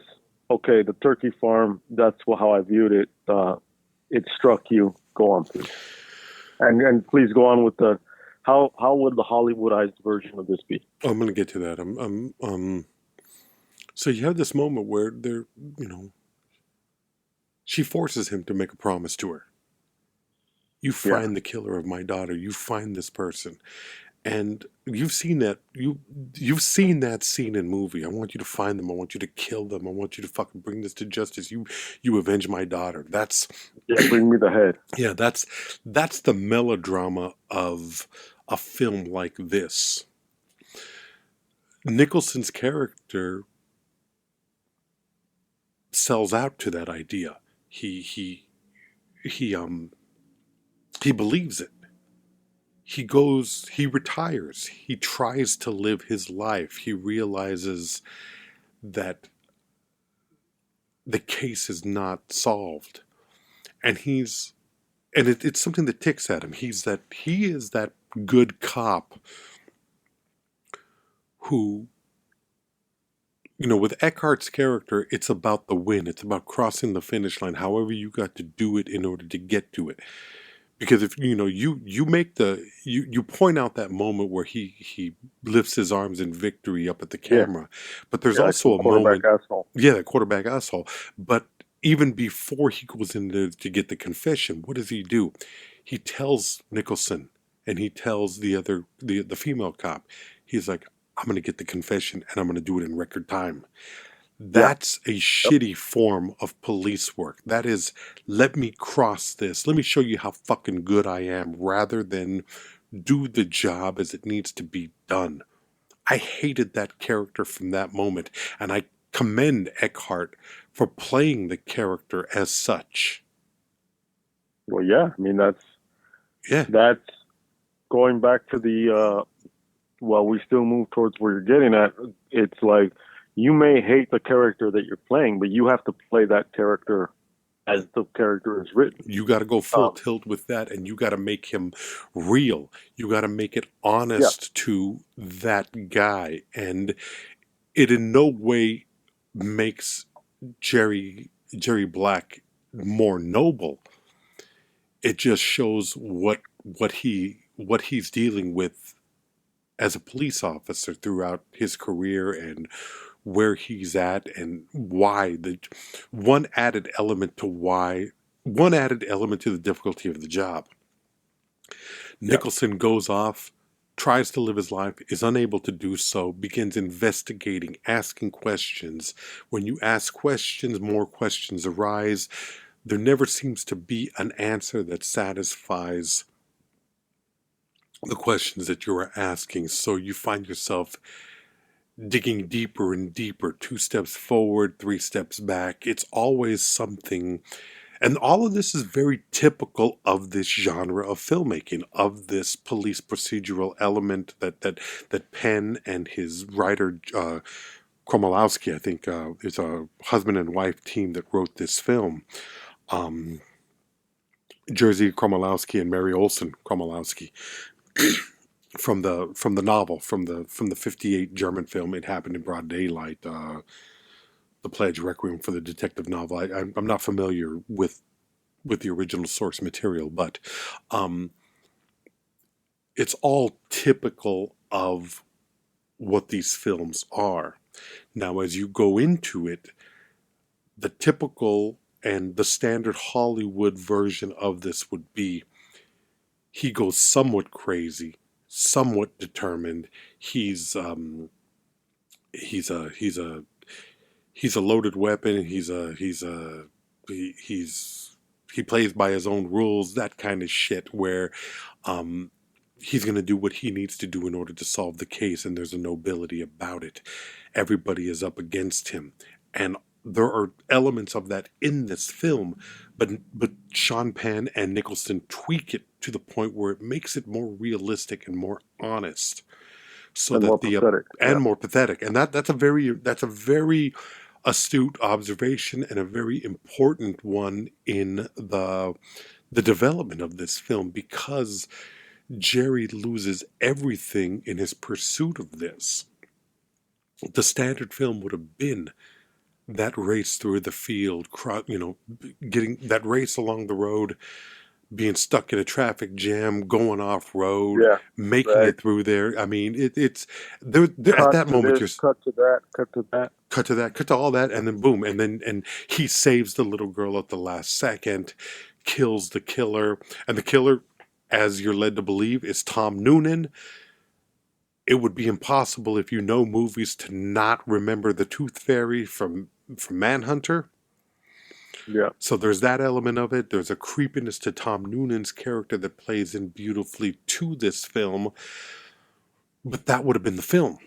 okay, the turkey farm, that's how I viewed it. It struck you. Go on, please. And please go on with how would the Hollywoodized version of this be?
I'm going to get to that. So you have this moment where you know, she forces him to make a promise to her. You
Yeah.
find the killer of my daughter. You find this person. And you've seen that scene in movie. I want you to find them. I want you to kill them. I want you to fucking bring this to justice. You avenge my daughter. That's
Yeah. Bring me the head.
yeah, that's the melodrama of a film like this. Nicholson's character sells out to that idea. He he believes it. He retires. He tries to live his life. He realizes that the case is not solved. And it's something that ticks at him. He is that good cop who, you know, with Eckhart's character, it's about the win. It's about crossing the finish line, however you got to do it in order to get to it. Because if you know you point out that moment where he lifts his arms in victory up at the camera, but there's also a moment,
asshole.
yeah, that quarterback asshole. But even before he goes in there to get the confession, what does he do? He tells Nicholson and he tells the female cop, he's like, I'm going to get the confession and I'm going to do it in record time. That's a shitty form of police work. That is, let me cross this. Let me show you how fucking good I am rather than do the job as it needs to be done. I hated that character from that moment, and I commend Eckhart for playing the character as such.
Well, yeah. I mean, that's going back to the, well, we still move towards where you're getting at. It's like, you may hate the character that you're playing, but you have to play that character as the character is written.
You got to go full tilt with that, and you got to make him real. You got to make it honest to that guy, and it in no way makes Jerry Black more noble. It just shows what he's dealing with as a police officer throughout his career and where he's at and why. The one added element to the difficulty of the job. Nicholson goes off, tries to live his life, is unable to do so, begins investigating, asking questions. When you ask questions, more questions arise. There never seems to be an answer that satisfies the questions that you are asking, so you find yourself digging deeper and deeper, 2 steps forward, 3 steps back. It's always something, and all of this is very typical of this genre of filmmaking, of this police procedural element that Penn and his writer Kromolowski, I think, is a husband and wife team that wrote this film. Jerzy Kromolowski and Mary Olson Kromolowski. From the novel, from the 58 German film, It Happened in Broad Daylight, The Pledge, Requiem for the Detective Novel. I'm not familiar with the original source material, but it's all typical of what these films are. Now, as you go into it, the typical and the standard Hollywood version of this would be, he goes somewhat crazy, somewhat determined. He's a loaded weapon. He plays by his own rules. That kind of shit where he's going to do what he needs to do in order to solve the case, and there's a nobility about it. Everybody is up against him, and there are elements of that in this film, but Sean Penn and Nicholson tweak it to the point where it makes it more realistic and more honest, so
and
that
more pathetic.
More pathetic. And that's a very astute observation and a very important one in the development of this film, because Jerry loses everything in his pursuit of this. The standard film would have been that race through the field, getting that race along the road, being stuck in a traffic jam, going off road,
Yeah.
making
Right.
it through there. I mean, it's there at that moment. You're
Cut to that, cut to that.
cut to that, cut to all that, and then boom, and he saves the little girl at the last second, kills the killer, and the killer, as you're led to believe, is Tom Noonan. It would be impossible if you know movies to not remember the Tooth Fairy from Manhunter.
Yeah.
So there's that element of it. There's a creepiness to Tom Noonan's character that plays in beautifully to this film. But that would have been the film.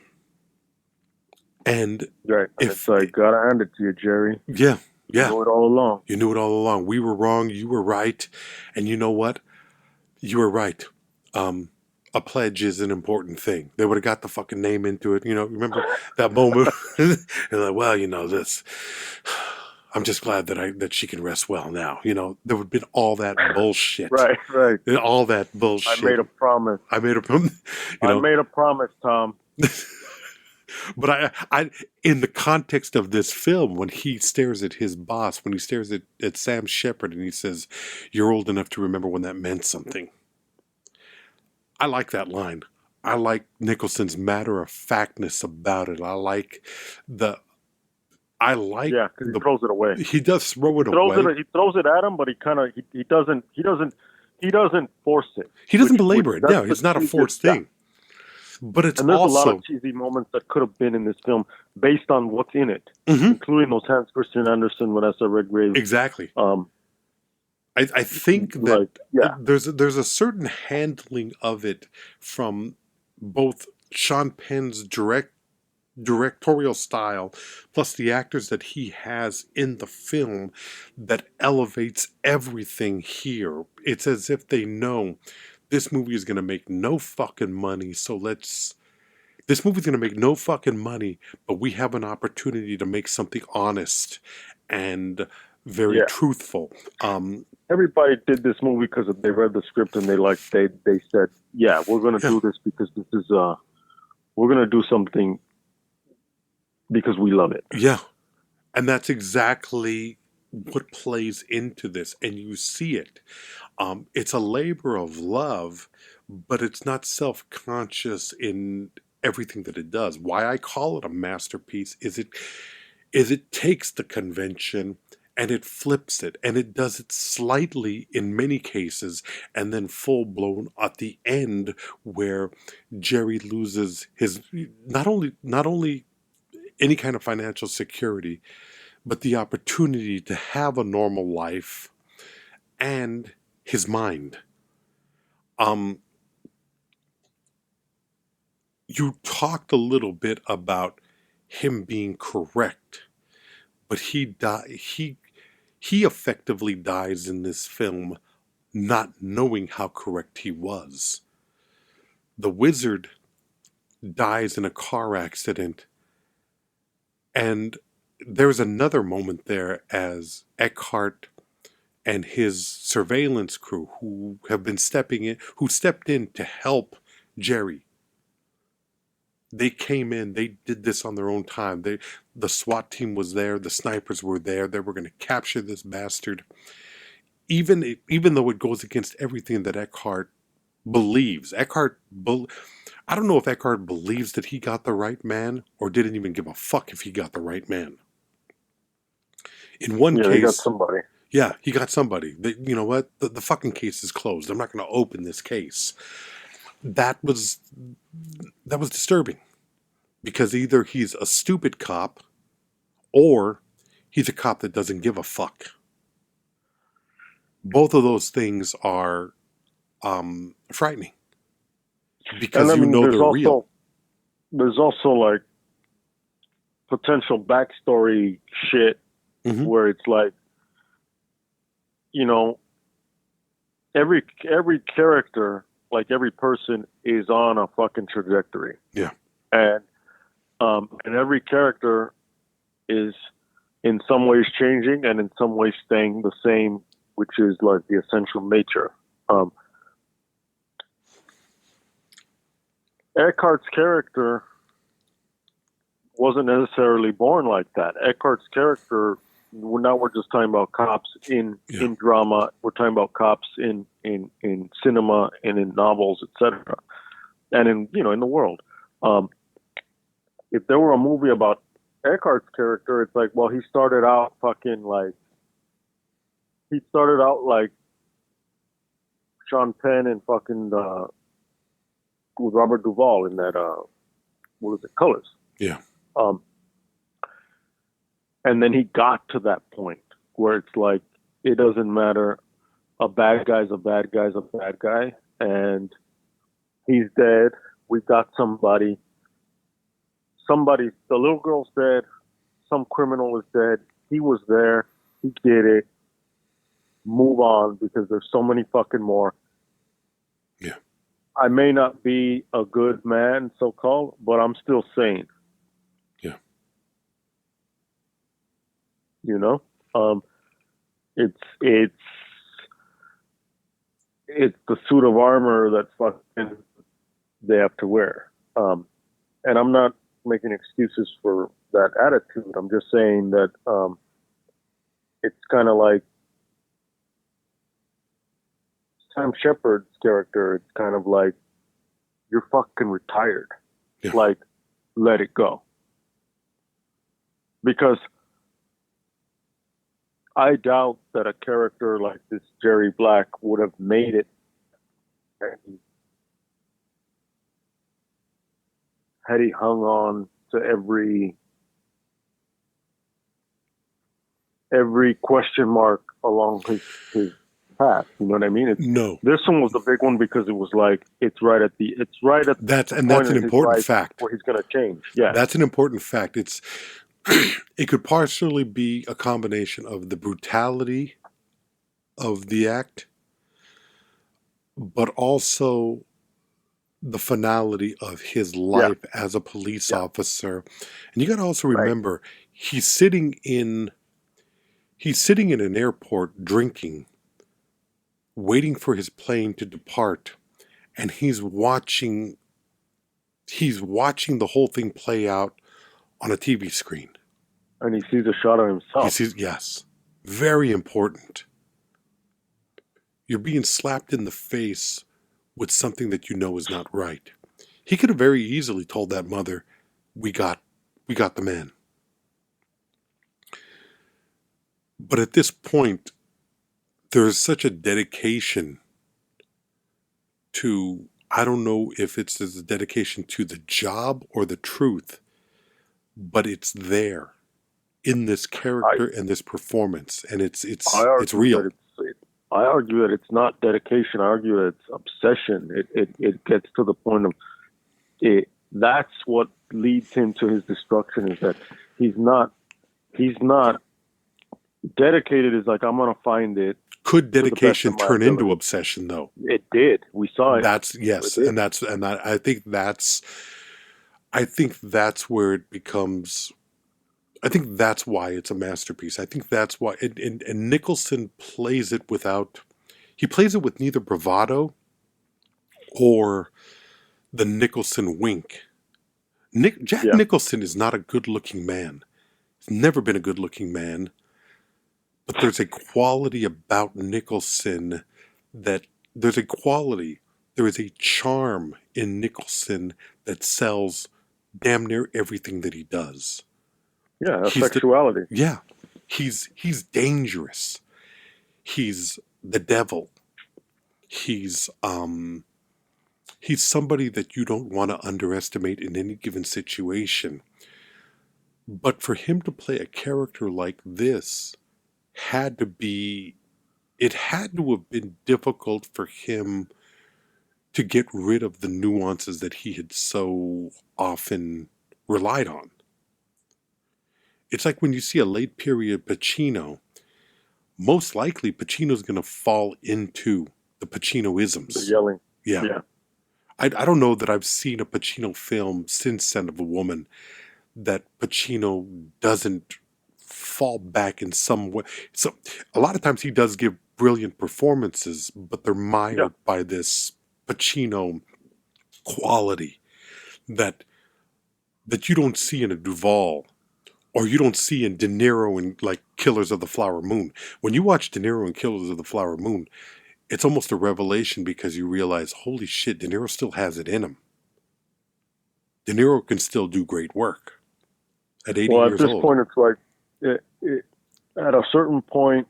And
right. And it's like, gotta hand it to you, Jerry.
Yeah.
You knew it all along.
You knew it all along. We were wrong. You were right. And you know what? You were right. A pledge is an important thing. They would have got the fucking name into it. You know, remember that moment? And like, well, you know, this... I'm just glad that she can rest well now. You know, there would have been all that bullshit.
Right.
All that bullshit.
I made a promise.
I made a promise,
Tom.
But I, in the context of this film, when he stares at his boss, when he stares at Sam Shepard and he says, "You're old enough to remember when that meant something." I like that line. I like Nicholson's matter-of-factness about it. Yeah, because
he throws it away.
He does throw it away.
He throws it at him, but he doesn't force it.
He doesn't belabor it. No, it's not a forced thing. But it's
and there's
also
a lot of cheesy moments that could have been in this film based on what's in it, including those Hans Christian Andersen, Vanessa Redgrave.
Exactly. I think that there's a certain handling of it from both Sean Penn's directorial style plus the actors that he has in the film that elevates everything here. It's as if they know this movie is going to make no fucking money, this movie's going to make no fucking money, but we have an opportunity to make something honest and very truthful.
Everybody did this movie because they read the script and they said, yeah, we're going to do this because this is we're going to do something because we love it.
Yeah. And that's exactly what plays into this. And you see it. It's a labor of love, but it's not self-conscious in everything that it does. Why I call it a masterpiece is it takes the convention and it flips it, and it does it slightly in many cases, and then full-blown at the end where Jerry loses his not only any kind of financial security, but the opportunity to have a normal life and his mind. You talked a little bit about him being correct, but he effectively dies in this film not knowing how correct he was. The wizard dies in a car accident, and there's another moment there as Eckhart and his surveillance crew who stepped in to help Jerry. They came in, they did this on their own time. The SWAT team was there, the snipers were there, they were going to capture this bastard. Even though it goes against everything that Eckhart believes. I don't know if Eckhart believes that he got the right man or didn't even give a fuck if he got the right man. In one case...
he got somebody.
Yeah, he got somebody. You know what? The fucking case is closed. I'm not going to open this case. That was disturbing, because either he's a stupid cop or he's a cop that doesn't give a fuck. Both of those things are frightening, because they're real.
There's also like potential backstory shit where it's like, you know, every character, like every person, is on a fucking trajectory.
Yeah.
And every character is in some ways changing and in some ways staying the same, which is like the essential nature. Eckhart's character wasn't necessarily born like that. Eckhart's character we're just talking about cops in drama. We're talking about cops in cinema and in novels, etc., and in the world. If there were a movie about Eckhart's character, it's like, well, he started out like Sean Penn and fucking with Robert Duvall in that what was it, Colors?
Yeah.
And then he got to that point where it's like, it doesn't matter. A bad guy's a bad guy's a bad guy, and he's dead. We got somebody. The little girl's dead. Some criminal is dead. He was there. He did it. Move on, because there's so many fucking more.
Yeah.
I may not be a good man, so-called, but I'm still sane.
Yeah.
You know? It's the suit of armor that fucking they have to wear. And I'm not making excuses for that attitude. I'm just saying that it's kind of like Sam Shepard's character. It's kind of like, you're fucking retired.
Yeah.
Like, let it go. Because I doubt that a character like this Jerry Black would have made it had he hung on to every question mark along his path. You know what I mean?
No.
This one was the big one because it was like, it's right at
that's an important fact
where he's going to change. Yeah.
That's an important fact. It could partially be a combination of the brutality of the act, but also the finality of his life as a police officer. And you got to also remember, he's sitting in an airport drinking, waiting for his plane to depart, and he's watching the whole thing play out on a TV screen.
And he sees a shot of himself.
Yes. Very important. You're being slapped in the face with something that you know is not right. He could have very easily told that mother, we got the man. But at this point, there is such a dedication to, I don't know if it's a dedication to the job or the truth, but it's there in this character and this performance, and it's real.
I argue that it's not dedication. I argue that it's obsession. It gets to the point of it. That's what leads him to his destruction. Is that he's not dedicated. Is like, I'm gonna find it.
Could dedication turn into obsession, though?
It did. We saw it.
I think that's where it becomes. I think that's why it's a masterpiece. I think that's why. And Nicholson plays it with neither bravado or the Nicholson wink. Jack Nicholson is not a good-looking man. He's never been a good-looking man. But there's a quality about Nicholson there is a charm in Nicholson that sells damn near everything that he does.
Yeah, sexuality.
He's dangerous. He's the devil. He's somebody that you don't want to underestimate in any given situation. But for him to play a character like this had to have been difficult for him to get rid of the nuances that he had so often relied on. It's like when you see a late period Pacino, most likely Pacino's going to fall into the Pacino-isms.
The yelling.
Yeah. I don't know that I've seen a Pacino film since Scent of a Woman that Pacino doesn't fall back in some way. So a lot of times he does give brilliant performances, but they're mired by this Pacino quality that you don't see in a Duvall or you don't see in De Niro in like Killers of the Flower Moon. When you watch De Niro in Killers of the Flower Moon, it's almost a revelation because you realize, holy shit, De Niro still has it in him. De Niro can still do great work at 80
Well, at
years
this
old.
point, it's like, at a certain point,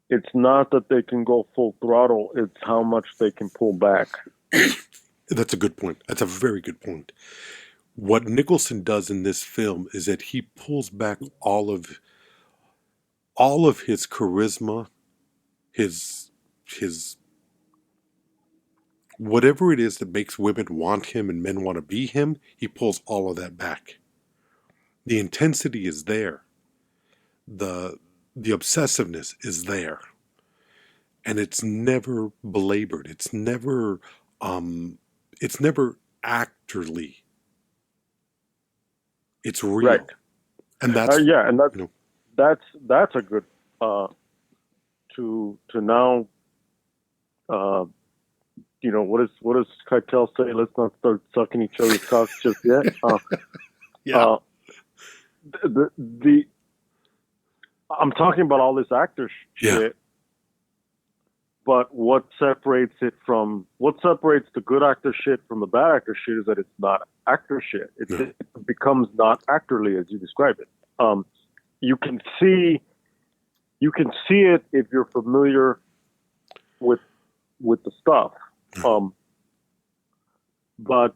it's not that they can go full throttle, it's how much they can pull back.
That's a good point. That's a very good point. What Nicholson does in this film is that he pulls back all of his charisma, his whatever it is that makes women want him and men want to be him, he pulls all of that back. The intensity is there. The obsessiveness is there. And it's never belabored. It's never actorly. It's real.
Right.
And that's
and that's a good to now what does Keitel say? Let's not start sucking each other's cocks just yet.
yeah.
The I'm talking about all this actor shit, but what separates the good actor shit from the bad actor shit is that it's not actor shit. It becomes not actorly as you describe it. You can see it if you're familiar with the stuff. But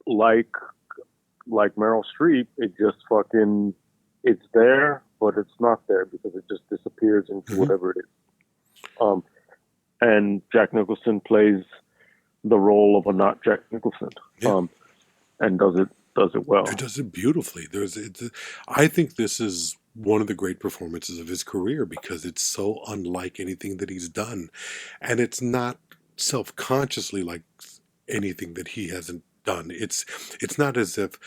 like Meryl Streep, it just it's there, but it's not there because it just disappears into whatever it is. And Jack Nicholson plays the role of a not Jack Nicholson, and does it well.
He does it beautifully. I think this is one of the great performances of his career because it's so unlike anything that he's done, and it's not self-consciously like anything that he hasn't done. It's not as if,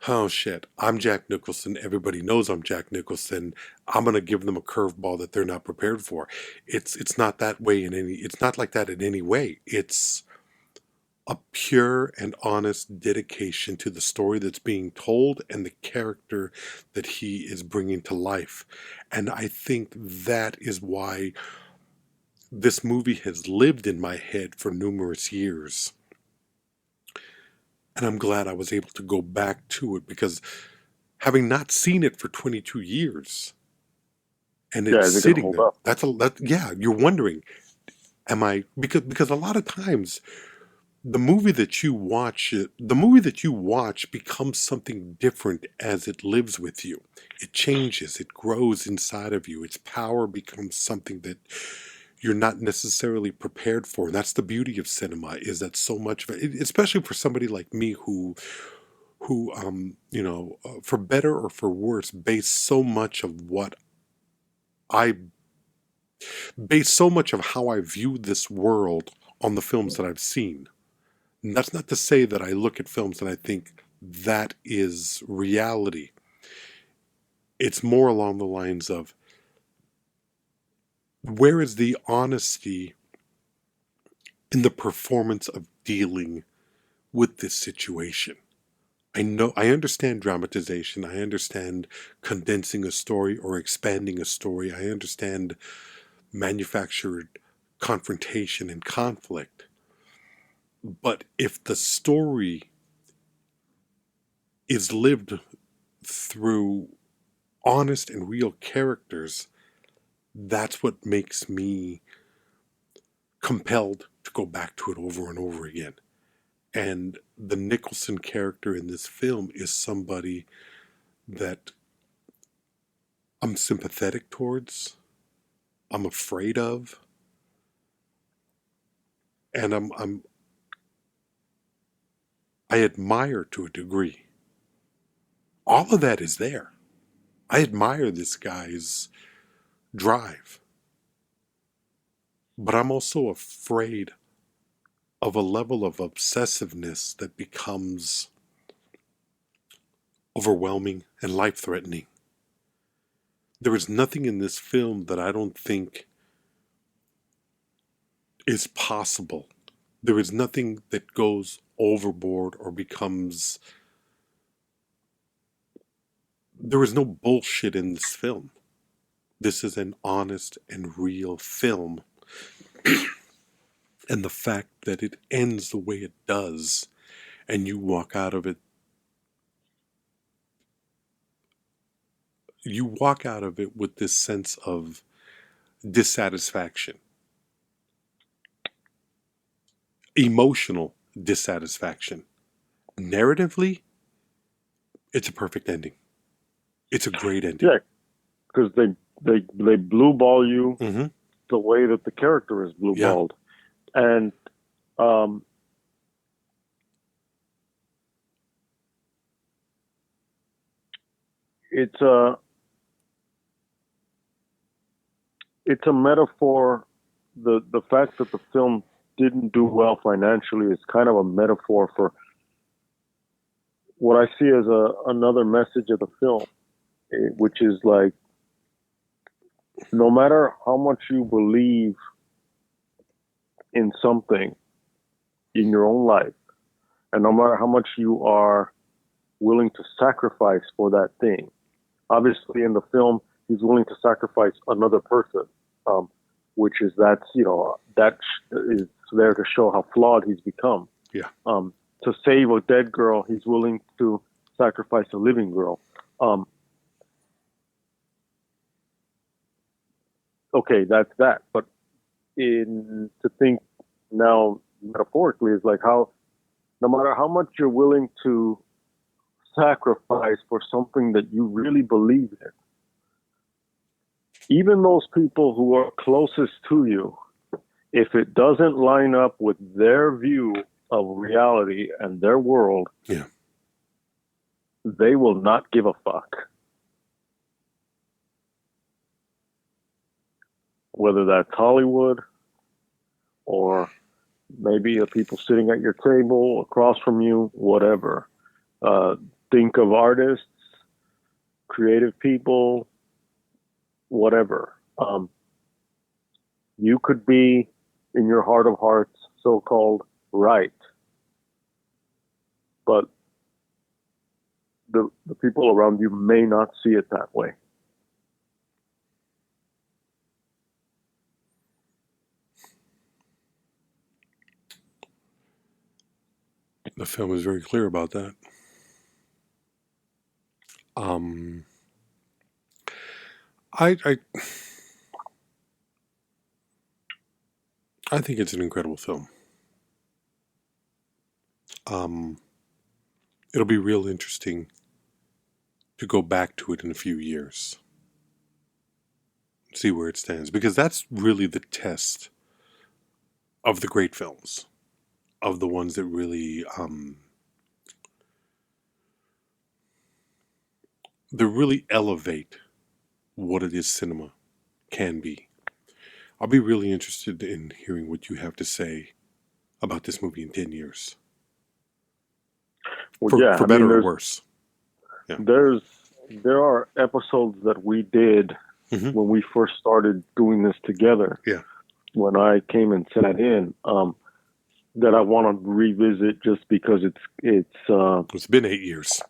oh shit, I'm Jack Nicholson, everybody knows I'm Jack Nicholson, I'm going to give them a curveball that they're not prepared for. It's not that way it's not like that in any way. It's a pure and honest dedication to the story that's being told and the character that he is bringing to life. And I think that is why this movie has lived in my head for numerous years. And I'm glad I was able to go back to it because having not seen it for 22 years and it's sitting there, you're wondering, am I, because a lot of times the movie that you watch becomes something different as it lives with you. It changes, it grows inside of you. Its power becomes something that you're not necessarily prepared for. And that's the beauty of cinema, is that so much of it, especially for somebody like me who for better or for worse, base so much of how I view this world on the films that I've seen. And that's not to say that I look at films and I think that is reality. It's more along the lines of, where is the honesty in the performance of dealing with this situation? I understand dramatization. I understand condensing a story or expanding a story. I understand manufactured confrontation and conflict. But if the story is lived through honest and real characters, that's what makes me compelled to go back to it over and over again. And the Nicholson character in this film is somebody that I'm sympathetic towards, I'm afraid of, and I admire to a degree. All of that is there. I admire this guy's drive. But I'm also afraid of a level of obsessiveness that becomes overwhelming and life-threatening. There is nothing in this film that I don't think is possible. There is nothing that goes overboard or becomes There is no bullshit in this film. This is an honest and real film. And the fact that it ends the way it does, and you walk out of it, with this sense of dissatisfaction, emotional dissatisfaction. Narratively, it's a perfect ending. It's a great ending.
Yeah, because they blue ball you
Mm-hmm.
the way that the character is blue balled, and it's a metaphor. The fact that the film didn't do well financially is kind of a metaphor for what I see as another message of the film, which is like, no matter how much you believe in something in your own life, and no matter how much you are willing to sacrifice for that thing. Obviously, in the film, he's willing to sacrifice another person, which is that is there to show how flawed he's become.
Yeah.
To save a dead girl, he's willing to sacrifice a living girl. Okay, that's that. But to think now metaphorically is like how, no matter how much you're willing to sacrifice for something that you really believe in, even those people who are closest to you, if it doesn't line up with their view of reality and their world, they will not give a fuck. Whether that's Hollywood or maybe the people sitting at your table, across from you, whatever. Think of artists, creative people, whatever. You could be, in your heart of hearts, so-called right, but the people around you may not see it that way.
The film is very clear about that. I think it's an incredible film. It'll be real interesting to go back to it in a few years, see where it stands, because that's really the test of the great films, of the ones that really elevate what it is cinema can be. I'll be really interested in hearing what you have to say about this movie in 10 years.
Well,
for better or worse. Yeah.
There are episodes that we did when we first started doing this together.
Yeah.
When I came and sat in, that I want to revisit just because it's
been 8 years.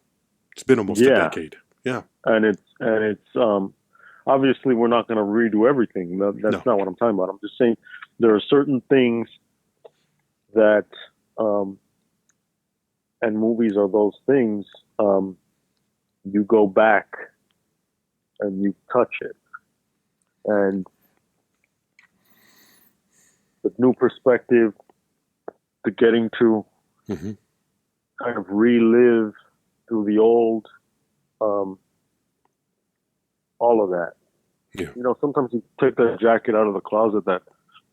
It's been almost a decade. Yeah.
And it's obviously we're not going to redo everything. That's not what I'm talking about. I'm just saying there are certain things that and movies are those things. You go back and you touch it, and with new perspective, to getting to kind of relive through the old, all of that.
Yeah.
You know, sometimes you take that jacket out of the closet, that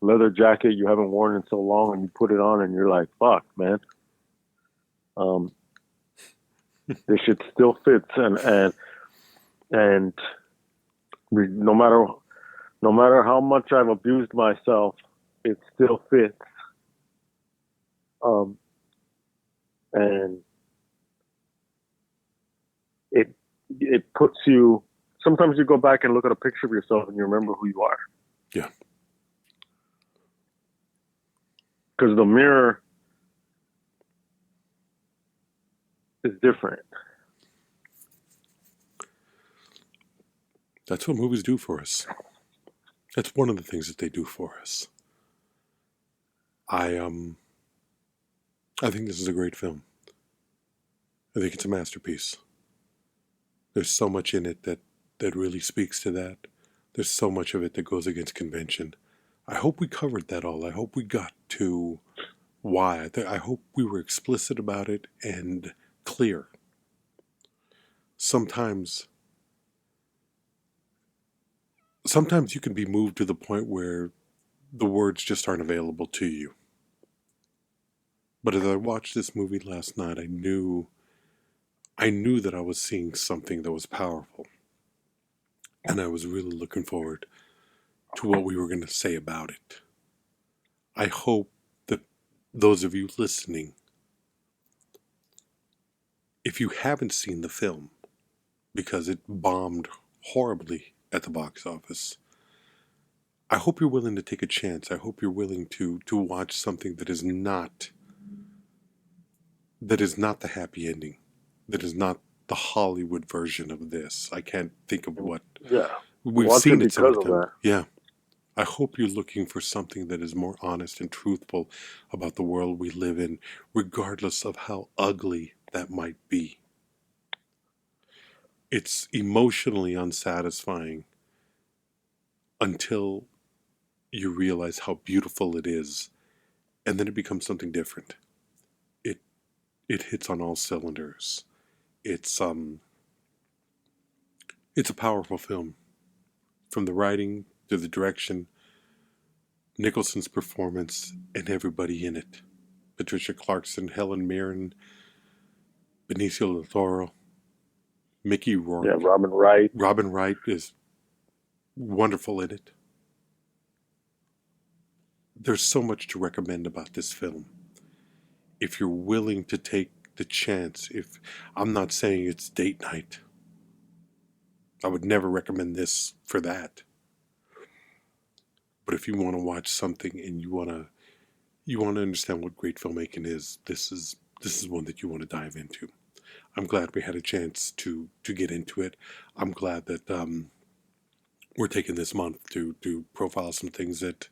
leather jacket you haven't worn in so long, and you put it on, and you're like, "Fuck, man." This shit still fits, and no matter how much I've abused myself, it still fits. And it puts you. Sometimes you go back and look at a picture of yourself, and you remember who you are.
Yeah.
Because the mirror is different.
That's what movies do for us. That's one of the things that they do for us. I think this is a great film. I think it's a masterpiece. There's so much in it that really speaks to that. There's so much of it that goes against convention. I hope we covered that all. I hope we got to why. I hope we were explicit about it and clear. Sometimes you can be moved to the point where the words just aren't available to you. But as I watched this movie last night, I knew that I was seeing something that was powerful. And I was really looking forward to what we were going to say about it. I hope that those of you listening, if you haven't seen the film, because it bombed horribly at the box office, I hope you're willing to take a chance. I hope you're willing to watch something that is not the happy ending, that is not the Hollywood version of this. I can't think of what.
Yeah.
We've seen it so many times. Yeah. I hope you're looking for something that is more honest and truthful about the world we live in, regardless of how ugly that might be. It's emotionally unsatisfying until you realize how beautiful it is, and then it becomes something different. It hits on all cylinders. It's a powerful film. From the writing to the direction, Nicholson's performance, and everybody in it. Patricia Clarkson, Helen Mirren, Benicio del Toro, Mickey Rourke.
Yeah, Robin Wright.
Robin Wright is wonderful in it. There's so much to recommend about this film. If you're willing to take the chance, I'm not saying it's date night. I would never recommend this for that. But if you want to watch something and you want to understand what great filmmaking is, this is one that you want to dive into. I'm glad we had a chance to get into it. I'm glad that we're taking this month to profile some things that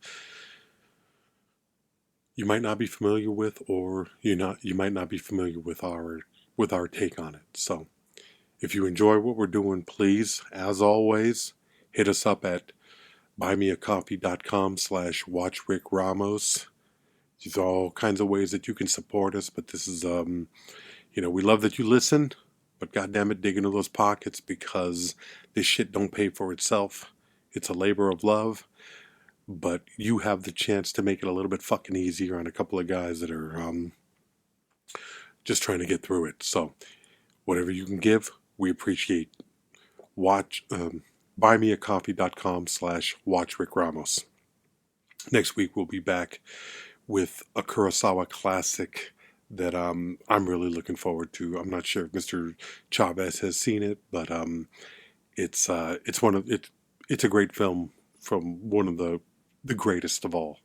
you might not be familiar with, or you might not be familiar with our take on it. So if you enjoy what we're doing, please, as always, hit us up at buymeacoffee.com/watchRickRamos. These are all kinds of ways that you can support us, but this is, we love that you listen, but goddammit, dig into those pockets, because this shit don't pay for itself. It's a labor of love, but you have the chance to make it a little bit fucking easier on a couple of guys that are just trying to get through it. So whatever you can give, we appreciate. Buymeacoffee.com/watchRickRamos. Next week we'll be back with a Kurosawa classic that I'm really looking forward to. I'm not sure if Mr. Chavez has seen it, but it's a great film from one of the greatest of all.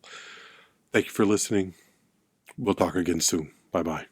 Thank you for listening. We'll talk again soon. Bye-bye.